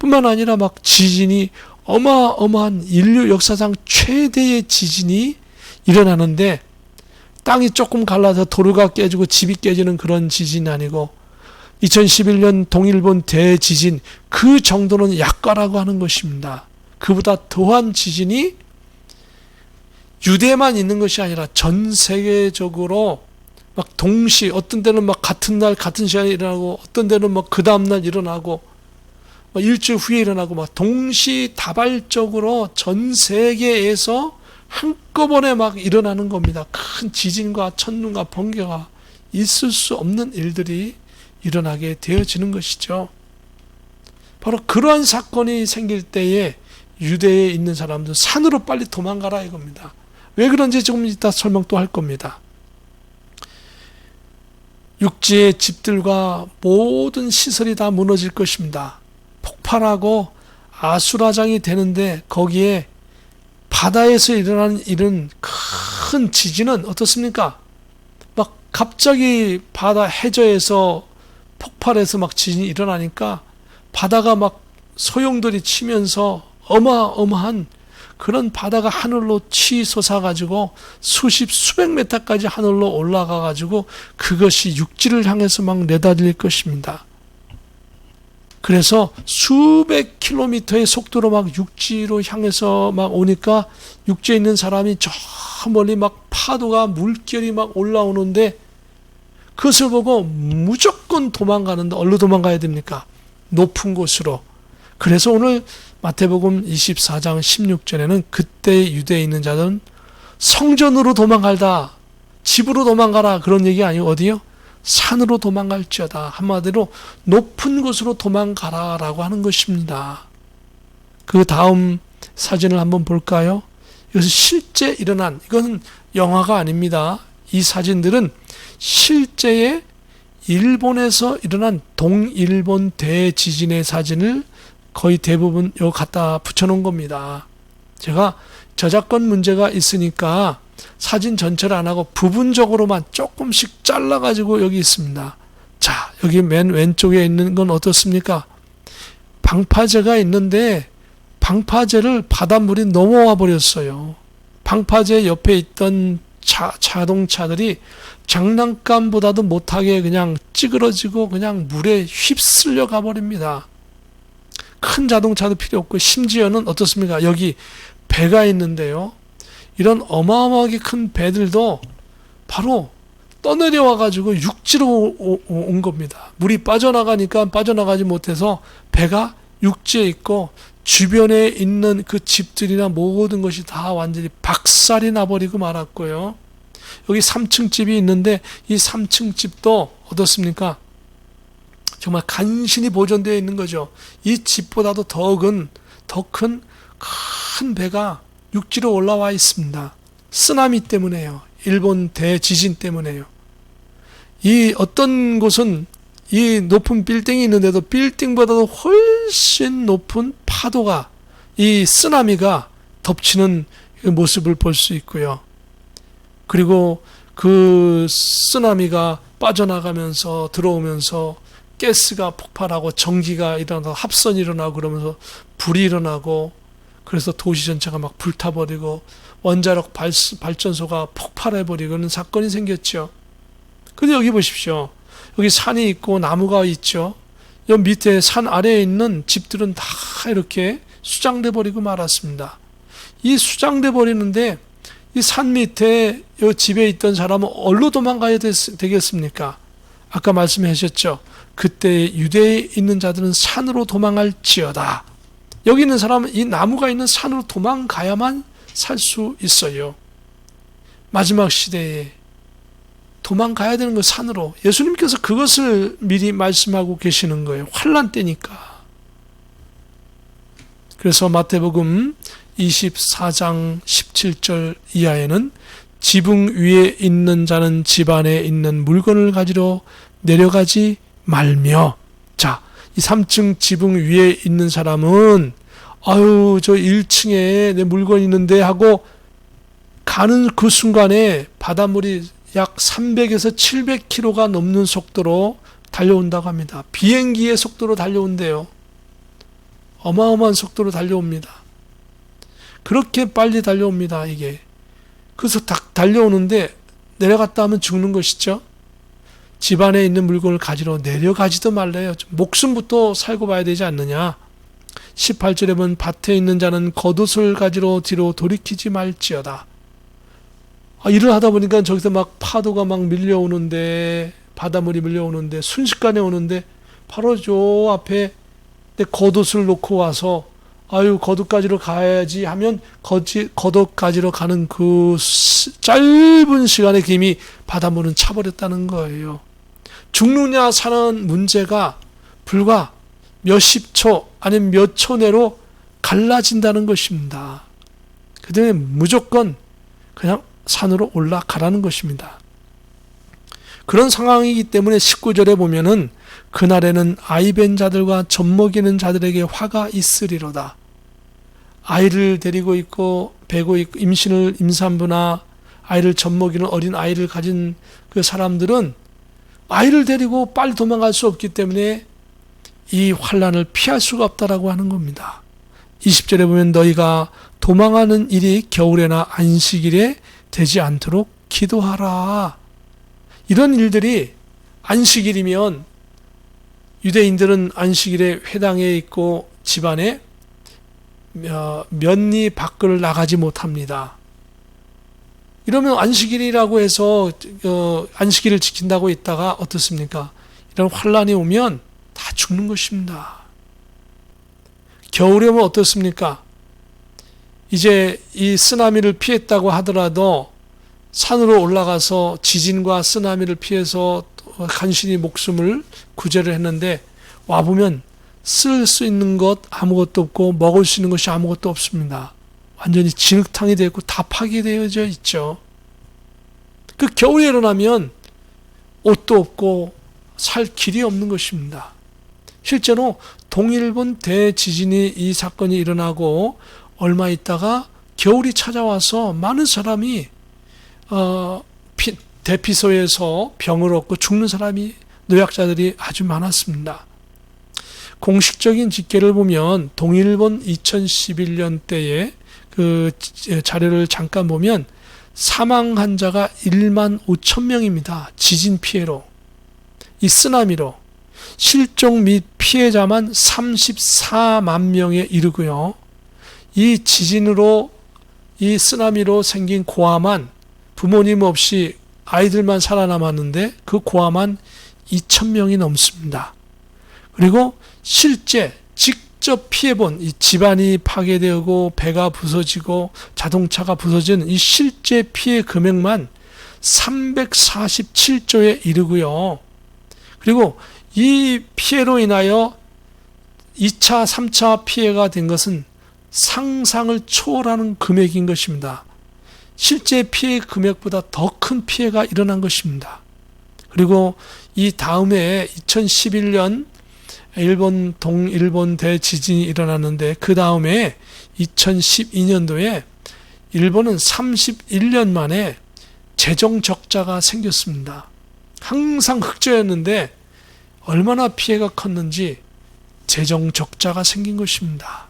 뿐만 아니라 막 지진이, 어마어마한 인류 역사상 최대의 지진이 일어나는데, 땅이 조금 갈라서 도로가 깨지고 집이 깨지는 그런 지진이 아니고, 2011년 동일본 대지진, 그 정도는 약과라고 하는 것입니다. 그보다 더한 지진이 유대에만 있는 것이 아니라 전 세계적으로 막 동시, 어떤 데는 막 같은 날 같은 시간에 일어나고, 어떤 데는 막 그 다음날 일어나고, 막 일주일 후에 일어나고, 막 동시다발적으로 전 세계에서 한꺼번에 막 일어나는 겁니다. 큰 지진과 천둥과 번개가 있을 수 없는 일들이 일어나게 되어지는 것이죠. 바로 그러한 사건이 생길 때에 유대에 있는 사람들 산으로 빨리 도망가라 이겁니다. 왜 그런지 조금 이따 설명 또 할 겁니다. 육지의 집들과 모든 시설이 다 무너질 것입니다. 폭발하고 아수라장이 되는데, 거기에 바다에서 일어나는 이런 큰 지진은 어떻습니까? 막 갑자기 바다 해저에서 폭발해서 막 지진이 일어나니까 바다가 막 소용돌이 치면서 어마어마한 그런 바다가 하늘로 치솟아가지고 수백 메타까지 하늘로 올라가가지고 그것이 육지를 향해서 막 내달릴 것입니다. 그래서 수백 킬로미터의 속도로 막 육지로 향해서 막 오니까, 육지에 있는 사람이 저 멀리 막 파도가 물결이 막 올라오는데, 그것을 보고 무조건 도망가는데, 어디로 도망가야 됩니까? 높은 곳으로. 그래서 오늘 마태복음 24장 16절에는 그때 유대에 있는 자들은 성전으로 도망갈다, 집으로 도망가라, 그런 얘기 아니고 어디요? 산으로 도망갈지어다. 한마디로 높은 곳으로 도망가라 라고 하는 것입니다. 그 다음 사진을 한번 볼까요? 이것은 실제 일어난, 이건 영화가 아닙니다. 이 사진들은 실제의 일본에서 일어난 동일본 대지진의 사진을 거의 대부분 요 갖다 붙여놓은 겁니다. 제가 저작권 문제가 있으니까 사진 전체를 안 하고 부분적으로만 조금씩 잘라가지고 여기 있습니다. 자, 여기 맨 왼쪽에 있는 건 어떻습니까? 방파제가 있는데 방파제를 바닷물이 넘어와 버렸어요. 방파제 옆에 있던 자동차들이 장난감보다도 못하게 그냥 찌그러지고 그냥 물에 휩쓸려 가버립니다. 큰 자동차도 필요 없고, 심지어는 어떻습니까? 여기 배가 있는데요. 이런 어마어마하게 큰 배들도 바로 떠내려와 가지고 육지로 온 겁니다. 물이 빠져나가니까 빠져나가지 못해서 배가 육지에 있고, 주변에 있는 그 집들이나 모든 것이 다 완전히 박살이 나버리고 말았고요. 여기 3층 집이 있는데 이 3층 집도 어떻습니까? 정말 간신히 보존되어 있는 거죠. 이 집보다도 더 큰 배가 육지로 올라와 있습니다. 쓰나미 때문에요. 일본 대지진 때문에요. 이 어떤 곳은 이 높은 빌딩이 있는데도 빌딩보다도 훨씬 높은 파도가, 이 쓰나미가 덮치는 모습을 볼 수 있고요. 그리고 그 쓰나미가 빠져나가면서 들어오면서 가스가 폭발하고 전기가 일어나서 합선이 일어나고 그러면서 불이 일어나고, 그래서 도시 전체가 막 불타버리고 원자력 발전소가 폭발해버리고 그런 사건이 생겼죠. 근데 여기 보십시오. 여기 산이 있고 나무가 있죠. 여기 밑에 산 아래에 있는 집들은 다 이렇게 수장돼 버리고 말았습니다. 이 수장돼 버리는데 이 산 밑에 이 집에 있던 사람은 어디로 도망가야 되겠습니까? 아까 말씀하셨죠. 그때 유대에 있는 자들은 산으로 도망할지어다. 여기 있는 사람은 이 나무가 있는 산으로 도망가야만 살 수 있어요. 마지막 시대에 도망가야 되는 거 산으로. 예수님께서 그것을 미리 말씀하고 계시는 거예요. 환난 때니까. 그래서 마태복음 24장 17절 이하에는 지붕 위에 있는 자는 집 안에 있는 물건을 가지러 내려가지 말며, 자, 이 3층 지붕 위에 있는 사람은 아유 저 1층에 내 물건 있는데 하고 가는 그 순간에 바닷물이 약 300에서 700km가 넘는 속도로 달려온다고 합니다. 비행기의 속도로 달려온대요. 어마어마한 속도로 달려옵니다. 그렇게 빨리 달려옵니다. 이게. 그래서 딱 달려오는데 내려갔다 하면 죽는 것이죠. 집안에 있는 물건을 가지러 내려가지도 말래요. 목숨부터 살고 봐야 되지 않느냐. 18절에 보면 밭에 있는 자는 겉옷을 가지러 뒤로 돌이키지 말지어다. 일을 하다 보니까 저기서 막 파도가 막 밀려오는데, 바닷물이 밀려오는데 순식간에 오는데 바로 저 앞에 내 겉옷을 놓고 와서 아유 겉옷 가지러 가야지 하면 겉옷 가지러 가는 그 짧은 시간에 이미 바닷물은 차버렸다는 거예요. 죽느냐 사는 문제가 불과 몇십 초 아니면 몇 초 내로 갈라진다는 것입니다. 그 때문에 무조건 그냥 산으로 올라가라는 것입니다. 그런 상황이기 때문에 19절에 보면은 그날에는 아이벤 자들과 젖먹이는 자들에게 화가 있으리로다. 아이를 데리고 있고 배고 있고 임산부나 아이를 젖먹이는 어린 아이를 가진 그 사람들은 아이를 데리고 빨리 도망갈 수 없기 때문에 이 환난을 피할 수가 없다라고 하는 겁니다. 20절에 보면 너희가 도망하는 일이 겨울에나 안식일에 되지 않도록 기도하라. 이런 일들이 안식일이면 유대인들은 안식일에 회당에 있고 집안에 면리 밖을 나가지 못합니다. 이러면 안식일이라고 해서 안식일을 지킨다고 있다가 어떻습니까? 이런 환란이 오면 다 죽는 것입니다. 겨울에 오면 어떻습니까? 이제 이 쓰나미를 피했다고 하더라도 산으로 올라가서 지진과 쓰나미를 피해서 간신히 목숨을 구제를 했는데 와보면 쓸 수 있는 것 아무것도 없고 먹을 수 있는 것이 아무것도 없습니다. 완전히 진흙탕이 되어 있고 다 파괴되어져 있죠. 그 겨울에 일어나면 옷도 없고 살 길이 없는 것입니다. 실제로 동일본 대지진이 이 사건이 일어나고 얼마 있다가 겨울이 찾아와서 많은 사람이 대피소에서 병을 얻고 죽는 사람이 노약자들이 아주 많았습니다. 공식적인 집계를 보면 동일본 2011년 때에 그 자료를 잠깐 보면 사망 환자가 1만 5천 명입니다. 지진 피해로, 이 쓰나미로. 실종 및 피해자만 34만 명에 이르고요. 이 지진으로, 이 쓰나미로 생긴 고아만, 부모님 없이 아이들만 살아남았는데 그 고아만 2천 명이 넘습니다. 그리고 실제 직접 피해본, 이 집안이 파괴되고 배가 부서지고 자동차가 부서진 이 실제 피해 금액만 347조에 이르고요. 그리고 이 피해로 인하여 2차, 3차 피해가 된 것은 상상을 초월하는 금액인 것입니다. 실제 피해 금액보다 더 큰 피해가 일어난 것입니다. 그리고 이 다음에 2011년 동일본 대지진이 일어났는데 그 다음에 2012년도에 일본은 31년 만에 재정 적자가 생겼습니다. 항상 흑자였는데 얼마나 피해가 컸는지 재정 적자가 생긴 것입니다.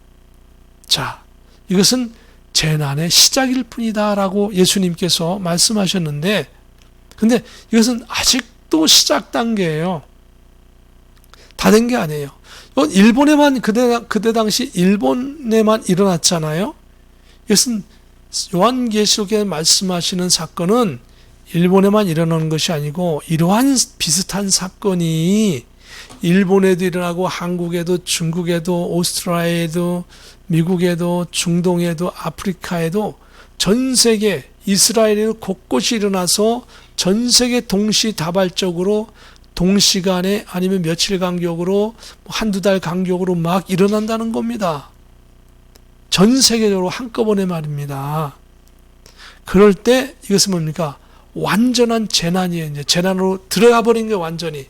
자, 이것은 재난의 시작일 뿐이다 라고 예수님께서 말씀하셨는데, 근데 이것은 아직도 시작 단계예요. 다 된 게 아니에요. 이건 일본에만, 그때 당시 일본에만 일어났잖아요. 이것은 요한계시록에 말씀하시는 사건은 일본에만 일어나는 것이 아니고 이러한 비슷한 사건이 일본에도 일어나고 한국에도 중국에도 오스트리아에도 미국에도 중동에도 아프리카에도 전 세계 이스라엘에도 곳곳이 일어나서 전 세계 동시다발적으로 동시간에 아니면 며칠 간격으로 한두 달 간격으로 막 일어난다는 겁니다. 전 세계적으로 한꺼번에 말입니다. 그럴 때 이것은 뭡니까? 완전한 재난이에요. 이제 재난으로 들어가 버린 게 완전히.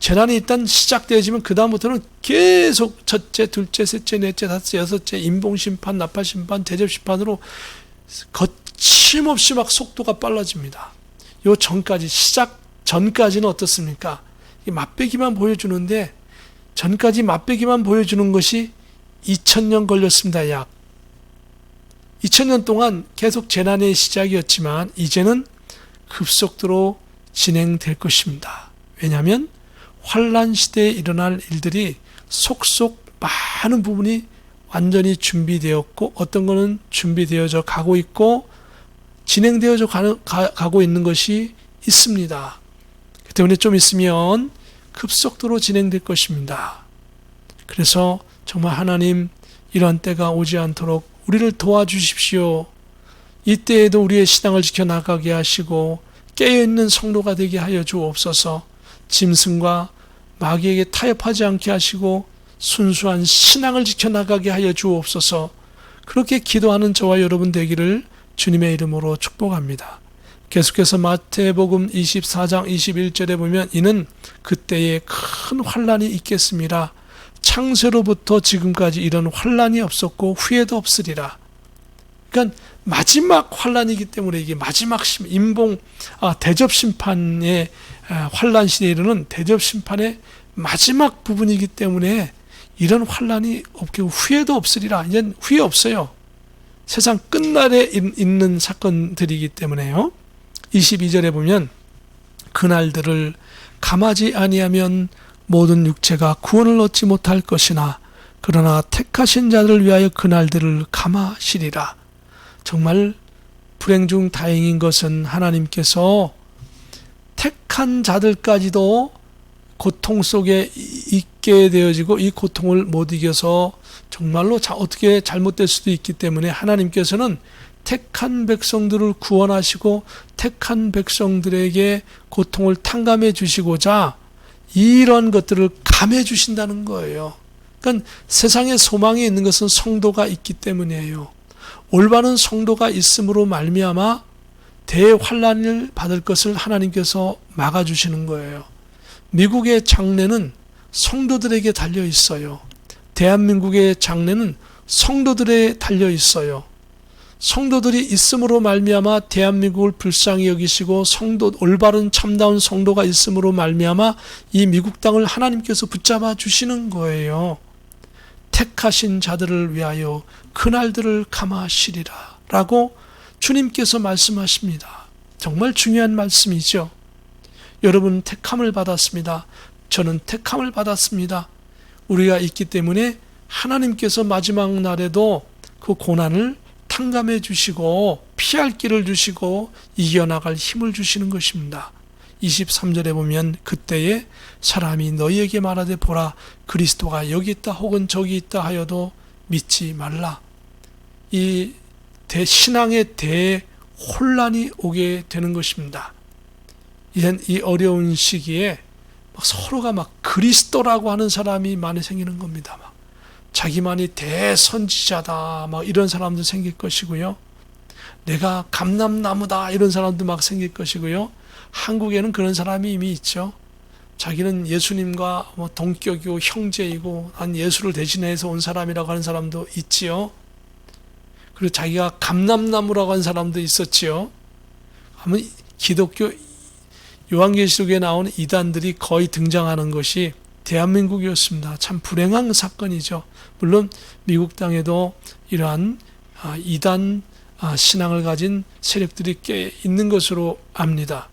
재난이 일단 시작되어지면 그 다음부터는 계속 첫째, 둘째, 셋째, 넷째, 다섯째, 여섯째 인봉심판, 나팔심판, 대접심판으로 거침없이 막 속도가 빨라집니다. 요 전까지, 시작 전까지는 어떻습니까? 맛배기만 보여주는데 전까지 맛배기만 보여주는 것이 2000년 걸렸습니다. 약 2000년 동안 계속 재난의 시작이었지만 이제는 급속도로 진행될 것입니다. 왜냐하면 환란 시대에 일어날 일들이 속속 많은 부분이 완전히 준비되었고 어떤 거는 준비되어져 가고 있고 진행되어져 가고 있는 것이 있습니다. 그 때문에 좀 있으면 급속도로 진행될 것입니다. 그래서 정말 하나님 이런 때가 오지 않도록 우리를 도와주십시오. 이때에도 우리의 신앙을 지켜나가게 하시고 깨어있는 성도가 되게 하여 주옵소서. 짐승과 마귀에게 타협하지 않게 하시고 순수한 신앙을 지켜나가게 하여 주옵소서. 그렇게 기도하는 저와 여러분 되기를 주님의 이름으로 축복합니다. 계속해서 마태복음 24장 21절에 보면 이는 그때에 큰 환란이 있겠습니다. 창세로부터 지금까지 이런 환란이 없었고 후에도 없으리라. 그러니까 마지막 환란이기 때문에 이게 마지막 대접 심판의 환란 시대에 이르는 대접 심판의 마지막 부분이기 때문에 이런 환란이 없고 후에도 없으리라. 이제는 후에 없어요. 세상 끝날에 있는 사건들이기 때문에요. 22절에 보면 그날들을 감하지 아니하면 모든 육체가 구원을 얻지 못할 것이나 그러나 택하신 자들을 위하여 그날들을 감하시리라. 정말 불행 중 다행인 것은 하나님께서 택한 자들까지도 고통 속에 있게 되어지고 이 고통을 못 이겨서 정말로 어떻게 잘못될 수도 있기 때문에 하나님께서는 택한 백성들을 구원하시고 택한 백성들에게 고통을 탕감해 주시고자 이런 것들을 감해 주신다는 거예요. 그러니까 세상에 소망이 있는 것은 성도가 있기 때문이에요. 올바른 성도가 있음으로 말미암아 대환란을 받을 것을 하나님께서 막아주시는 거예요. 미국의 장래는 성도들에게 달려 있어요. 대한민국의 장래는 성도들에 달려 있어요. 성도들이 있음으로 말미암아 대한민국을 불쌍히 여기시고 올바른 참다운 성도가 있음으로 말미암아 이 미국 땅을 하나님께서 붙잡아 주시는 거예요. 택하신 자들을 위하여 그날들을 감하시리라 라고 주님께서 말씀하십니다. 정말 중요한 말씀이죠. 여러분 택함을 받았습니다. 저는 택함을 받았습니다. 우리가 있기 때문에 하나님께서 마지막 날에도 그 고난을 탕감해 주시고 피할 길을 주시고 이겨나갈 힘을 주시는 것입니다. 23절에 보면 그때에 사람이 너희에게 말하되 보라 그리스도가 여기 있다 혹은 저기 있다 하여도 믿지 말라. 이 신앙의 대혼란이 오게 되는 것입니다. 이젠 이 어려운 시기에 서로가 그리스도라고 하는 사람이 많이 생기는 겁니다. 자기만이 대선지자다 이런 사람도 생길 것이고요. 내가 감람나무다 이런 사람도 생길 것이고요. 한국에는 그런 사람이 이미 있죠. 자기는 예수님과 동격이고 형제이고 난 예수를 대신해서 온 사람이라고 하는 사람도 있지요. 그리고 자기가 감람나무라고 하는 사람도 있었지요. 아무튼 기독교 요한계시록에 나온 이단들이 거의 등장하는 것이 대한민국이었습니다. 참 불행한 사건이죠. 물론 미국 땅에도 이러한 이단 신앙을 가진 세력들이 꽤 있는 것으로 압니다.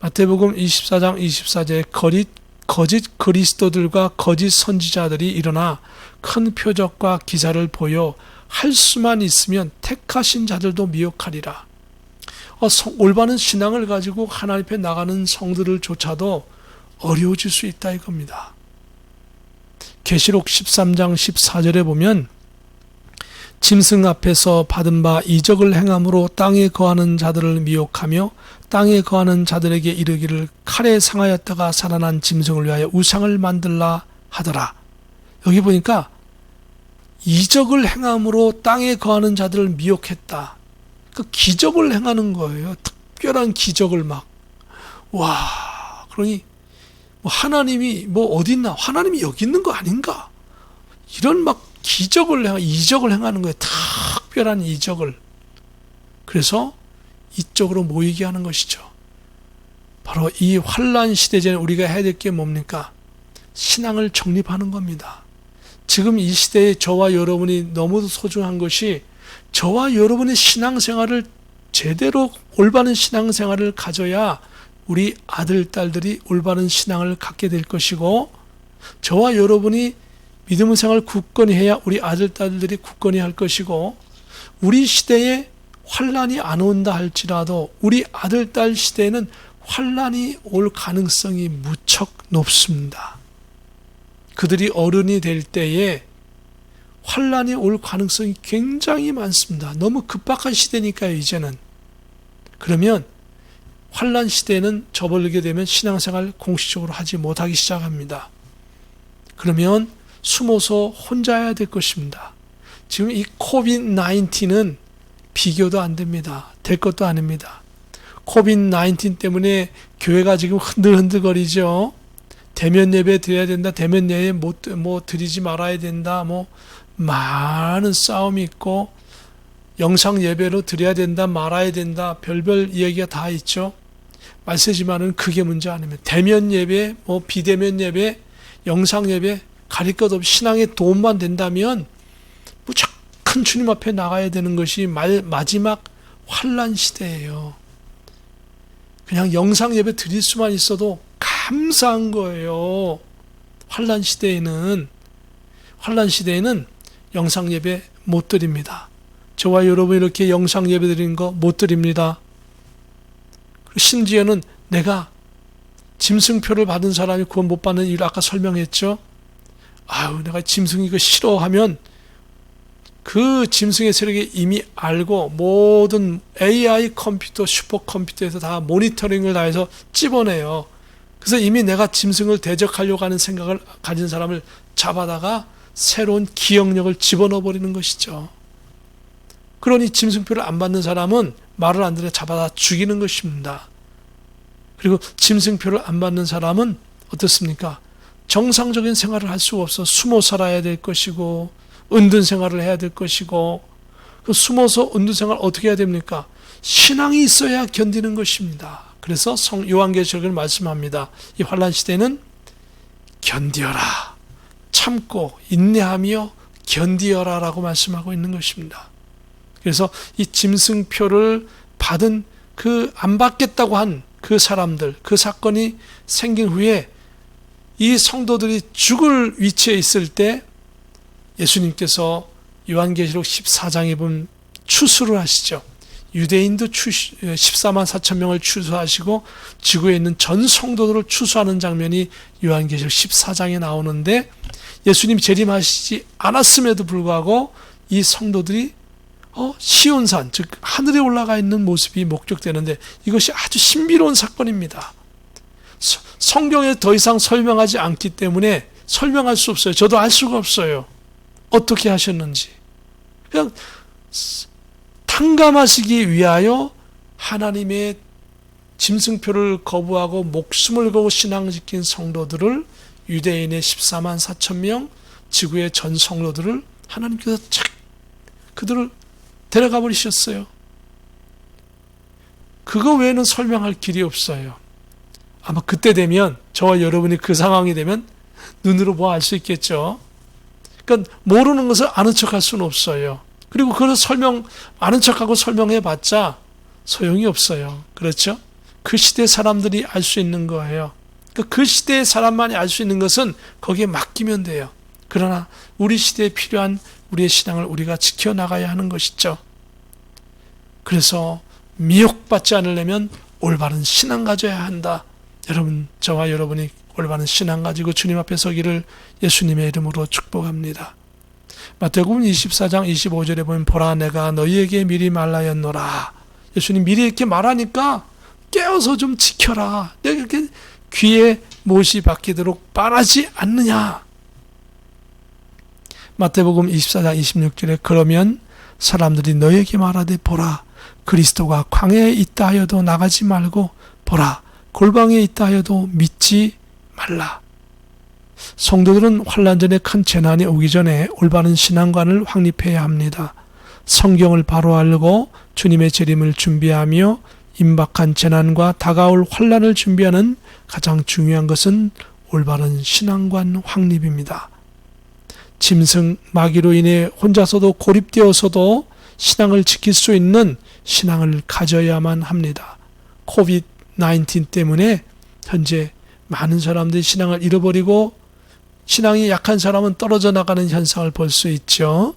마태복음 24장 24절에 거짓 그리스도들과 거짓 선지자들이 일어나 큰 표적과 기사를 보여 할 수만 있으면 택하신 자들도 미혹하리라. 올바른 신앙을 가지고 하나님 앞에 나가는 성들을 조차도 어려워질 수 있다 이겁니다. 계시록 13장 14절에 보면 짐승 앞에서 받은 바 이적을 행함으로 땅에 거하는 자들을 미혹하며 땅에 거하는 자들에게 이르기를 칼에 상하였다가 살아난 짐승을 위하여 우상을 만들라 하더라. 여기 보니까 이적을 행함으로 땅에 거하는 자들을 미혹했다. 그 기적을 행하는 거예요. 특별한 기적을 그러니 하나님이 어디 있나? 하나님이 여기 있는 거 아닌가? 이런 이적을 행하는 거예요. 특별한 이적을. 그래서 이쪽으로 모이게 하는 것이죠. 바로 이 환난 시대 전에 우리가 해야 될 게 뭡니까? 신앙을 정립하는 겁니다. 지금 이 시대에 저와 여러분이 너무도 소중한 것이 저와 여러분의 신앙생활을 제대로 올바른 신앙생활을 가져야 우리 아들, 딸들이 올바른 신앙을 갖게 될 것이고 저와 여러분이 믿음의 생활을 굳건히 해야 우리 아들, 딸들이 굳건히 할 것이고 우리 시대에 환난이 안 온다 할지라도 우리 아들, 딸 시대에는 환난이 올 가능성이 무척 높습니다. 그들이 어른이 될 때에 환난이 올 가능성이 굉장히 많습니다. 너무 급박한 시대니까요, 이제는. 그러면 환난 시대에는 접어들게 되면 신앙생활 공식적으로 하지 못하기 시작합니다. 그러면 숨어서 혼자 해야 될 것입니다. 지금 이 코비드-19는 비교도 안 됩니다. 될 것도 아닙니다. 코비드-19 때문에 교회가 지금 흔들흔들거리죠. 대면 예배 드려야 된다. 대면 예배 드리지 말아야 된다. 많은 싸움이 있고 영상 예배로 드려야 된다. 말아야 된다. 별별 이야기가 다 있죠. 말세지만은 그게 문제 아닙니다. 대면 예배, 비대면 예배, 영상 예배 가릴 것 없이 신앙에 도움만 된다면 무척 큰 주님 앞에 나가야 되는 것이 마지막 환난 시대예요. 그냥 영상 예배 드릴 수만 있어도 감사한 거예요. 환난 시대에는 영상 예배 못 드립니다. 저와 여러분 이렇게 영상 예배 드리는 거 못 드립니다. 심지어는 내가 짐승표를 받은 사람이 구원 못 받는 이유를 아까 설명했죠. 내가 짐승 이거 싫어하면 그 짐승의 세력이 이미 알고 모든 AI 컴퓨터, 슈퍼컴퓨터에서 다 모니터링을 다 해서 찝어내요. 그래서 이미 내가 짐승을 대적하려고 하는 생각을 가진 사람을 잡아다가 새로운 기억력을 집어넣어 버리는 것이죠. 그러니 짐승표를 안 받는 사람은 말을 안 들어 잡아다 죽이는 것입니다. 그리고 짐승표를 안 받는 사람은 어떻습니까? 정상적인 생활을 할 수가 없어 숨어 살아야 될 것이고 은둔 생활을 해야 될 것이고 그 숨어서 은둔생활 어떻게 해야 됩니까? 신앙이 있어야 견디는 것입니다. 그래서 요한계시록을 말씀합니다. 이 환난 시대는 견디어라, 참고 인내하며 견디어라 라고 말씀하고 있는 것입니다. 그래서 이 짐승표를 받은 안 받겠다고 한 그 사람들, 그 사건이 생긴 후에 이 성도들이 죽을 위치에 있을 때 예수님께서 요한계시록 14장에 보면 추수를 하시죠. 유대인도 14만 4천 명을 추수하시고 지구에 있는 전 성도들을 추수하는 장면이 요한계시록 14장에 나오는데, 예수님이 재림하시지 않았음에도 불구하고 이 성도들이 시온산, 즉 하늘에 올라가 있는 모습이 목격되는데, 이것이 아주 신비로운 사건입니다. 성경에 더 이상 설명하지 않기 때문에 설명할 수 없어요. 저도 알 수가 없어요. 어떻게 하셨는지. 그냥 탕감하시기 위하여 하나님의 짐승표를 거부하고 목숨을 걸고 신앙을 지킨 성도들을, 유대인의 14만 4천 명, 지구의 전 성도들을 하나님께서 그들을 데려가 버리셨어요. 그거 외에는 설명할 길이 없어요. 아마 그때 되면, 저와 여러분이 그 상황이 되면 눈으로 보아 알 수 있겠죠. 그러니까 모르는 것을 아는 척할 수는 없어요. 그리고 그걸 아는 척하고 설명해봤자 소용이 없어요. 그렇죠? 그 시대 사람들이 알 수 있는 거예요. 그 시대의 사람만이 알 수 있는 것은 거기에 맡기면 돼요. 그러나 우리 시대에 필요한 우리의 신앙을 우리가 지켜나가야 하는 것이죠. 그래서 미혹받지 않으려면 올바른 신앙 가져야 한다. 여러분, 저와 여러분이 올바른 신앙 가지고 주님 앞에 서기를 예수님의 이름으로 축복합니다. 마태복음 24장 25절에 보면, 보라 내가 너희에게 미리 말하였노라. 예수님 미리 이렇게 말하니까 깨어서 좀 지켜라. 내가 이렇게 귀에 못이 박히도록 말하지 않느냐. 마태복음 24장 26절에 그러면 사람들이 너에게 말하되, 보라 그리스도가 광야에 있다 하여도 나가지 말고, 보라 골방에 있다 하여도 믿지 말라. 성도들은 환난 전에 큰 재난이 오기 전에 올바른 신앙관을 확립해야 합니다. 성경을 바로 알고 주님의 재림을 준비하며 임박한 재난과 다가올 환난을 준비하는 가장 중요한 것은 올바른 신앙관 확립입니다. 짐승, 마귀로 인해 혼자서도 고립되어서도 신앙을 지킬 수 있는 신앙을 가져야만 합니다. 코비드-19 때문에 현재 많은 사람들이 신앙을 잃어버리고 신앙이 약한 사람은 떨어져 나가는 현상을 볼 수 있죠.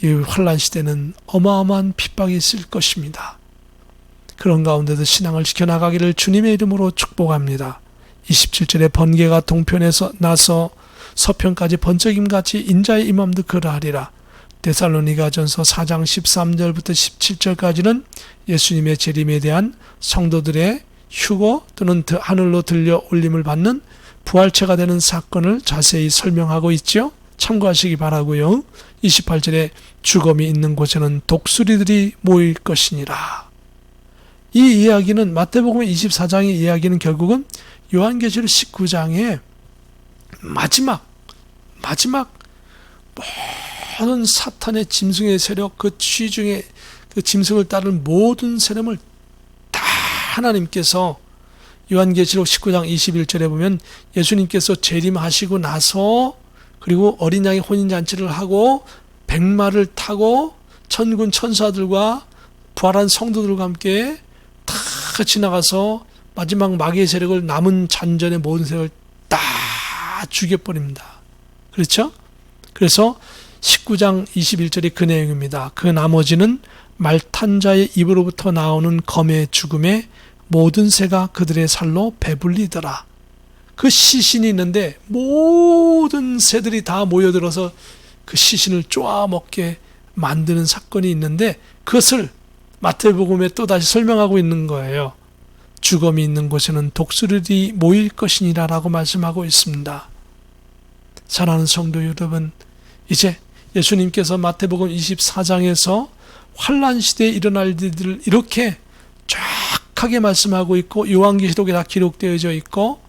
이 환난 시대는 어마어마한 핍박이 있을 것입니다. 그런 가운데도 신앙을 지켜나가기를 주님의 이름으로 축복합니다. 27절에 번개가 동편에서 나서 서편까지 번쩍임같이 인자의 임함도 그러하리라. 데살로니가전서 4장 13절부터 17절까지는 예수님의 재림에 대한 성도들의 휴거 또는 하늘로 들려 올림을 받는 부활체가 되는 사건을 자세히 설명하고 있죠. 참고하시기 바라고요. 28절에 죽음이 있는 곳에는 독수리들이 모일 것이니라. 이 이야기는, 마태복음 24장의 이야기는 결국은 요한계시록 19장의 마지막 모든 사탄의 짐승의 세력, 그 취중의 그 짐승을 따른 모든 세력을 다 하나님께서 요한계시록 19장 21절에 보면 예수님께서 재림하시고 나서, 그리고 어린 양의 혼인잔치를 하고 백마를 타고 천군 천사들과 부활한 성도들과 함께 다 지나가서 마지막 마귀의 세력을, 남은 잔전의 모든 세력을 다 죽여버립니다. 그렇죠? 그래서 19장 21절이 그 내용입니다. 그 나머지는 말탄 자의 입으로부터 나오는 검의 죽음에 모든 새가 그들의 살로 배불리더라. 그 시신이 있는데 모든 새들이 다 모여들어서 그 시신을 쪼아먹게 만드는 사건이 있는데, 그것을 마태복음에 또다시 설명하고 있는 거예요. 죽음이 있는 곳에는 독수리들이 모일 것이니라 라고 말씀하고 있습니다. 사랑하는 성도 여러분, 이제 예수님께서 마태복음 24장에서 환난 시대에 일어날 일들을 이렇게 정확하게 말씀하고 있고, 요한계시록에 다 기록되어져 있고,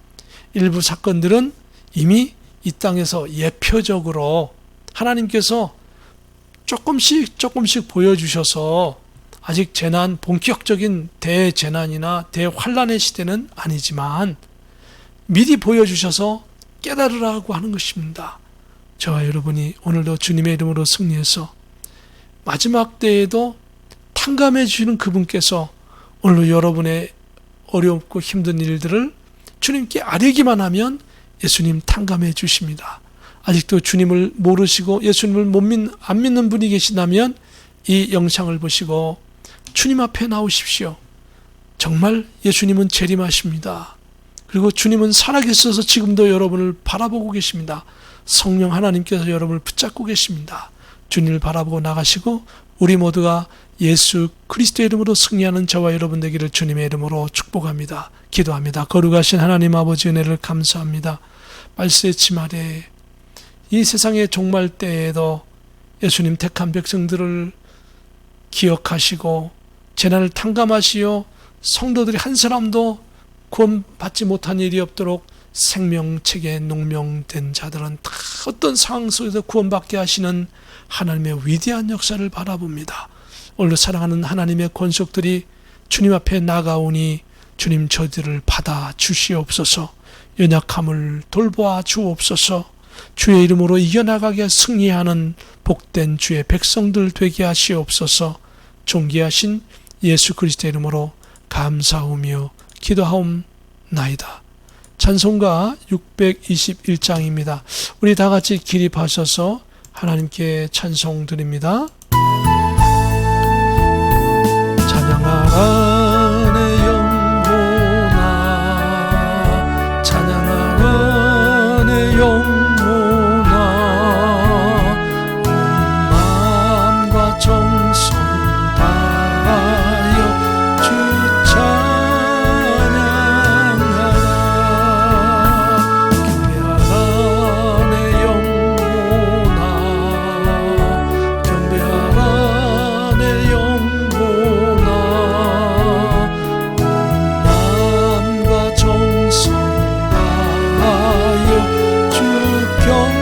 일부 사건들은 이미 이 땅에서 예표적으로 하나님께서 조금씩 보여주셔서 아직 본격적인 대재난이나 대환란의 시대는 아니지만 미리 보여주셔서 깨달으라고 하는 것입니다. 저와 여러분이 오늘도 주님의 이름으로 승리해서 마지막 때에도 탕감해 주시는 그분께서 오늘도 여러분의 어렵고 힘든 일들을 주님께 아뢰기만 하면 예수님 탕감해 주십니다. 아직도 주님을 모르시고 예수님을 안 믿는 분이 계시다면 이 영상을 보시고 주님 앞에 나오십시오. 정말 예수님은 재림하십니다. 그리고 주님은 살아계셔서 지금도 여러분을 바라보고 계십니다. 성령 하나님께서 여러분을 붙잡고 계십니다. 주님을 바라보고 나가시고 우리 모두가 예수 그리스도의 이름으로 승리하는 저와 여러분 되기를 주님의 이름으로 축복합니다. 기도합니다. 거룩하신 하나님 아버지 은혜를 감사합니다. 말세치 말에 이 세상의 종말 때에도 예수님 택한 백성들을 기억하시고 재난을 탕감하시어 성도들이 한 사람도 구원받지 못한 일이 없도록 생명책에 농명된 자들은 다 어떤 상황 속에서 구원받게 하시는 하나님의 위대한 역사를 바라봅니다. 오늘 사랑하는 하나님의 권속들이 주님 앞에 나가오니 주님 저들을 받아 주시옵소서. 연약함을 돌보아 주옵소서. 주의 이름으로 이겨나가게 승리하는 복된 주의 백성들 되게 하시옵소서. 존귀하신 예수 그리스도의 이름으로 감사하며 기도하옵나이다. 찬송가 621장입니다. 우리 다 같이 기립하셔서 하나님께 찬송 드립니다. 찬양하라 내 영혼아, 찬양하라 내 영혼아, 온 마음과 정성 다하여 주 찬양하라. 경배하라 내 영혼아, 경배하라 내 영혼아, 온 마음과 정성 다하여 주 경배하라.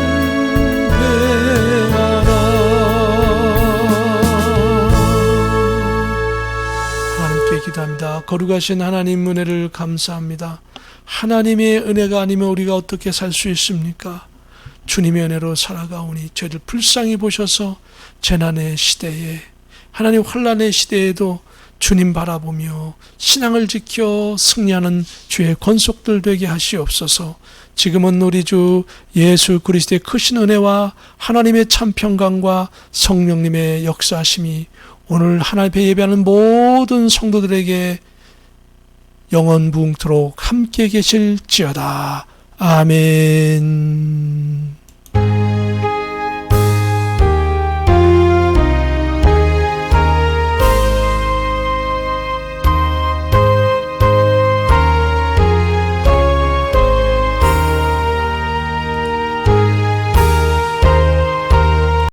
하나님께 기도합니다. 거룩하신 하나님 은혜를 감사합니다. 하나님의 은혜가 아니면 우리가 어떻게 살 수 있습니까? 주님의 은혜로 살아가오니 저를 불쌍히 보셔서 재난의 시대에, 하나님 환난의 시대에도 주님 바라보며 신앙을 지켜 승리하는 주의 권속들 되게 하시옵소서. 지금은 우리 주 예수 그리스도의 크신 은혜와 하나님의 참 평강과 성령님의 역사하심이 오늘 하나님 앞에 예배하는 모든 성도들에게 영원무궁토록 함께 계실지어다. 아멘.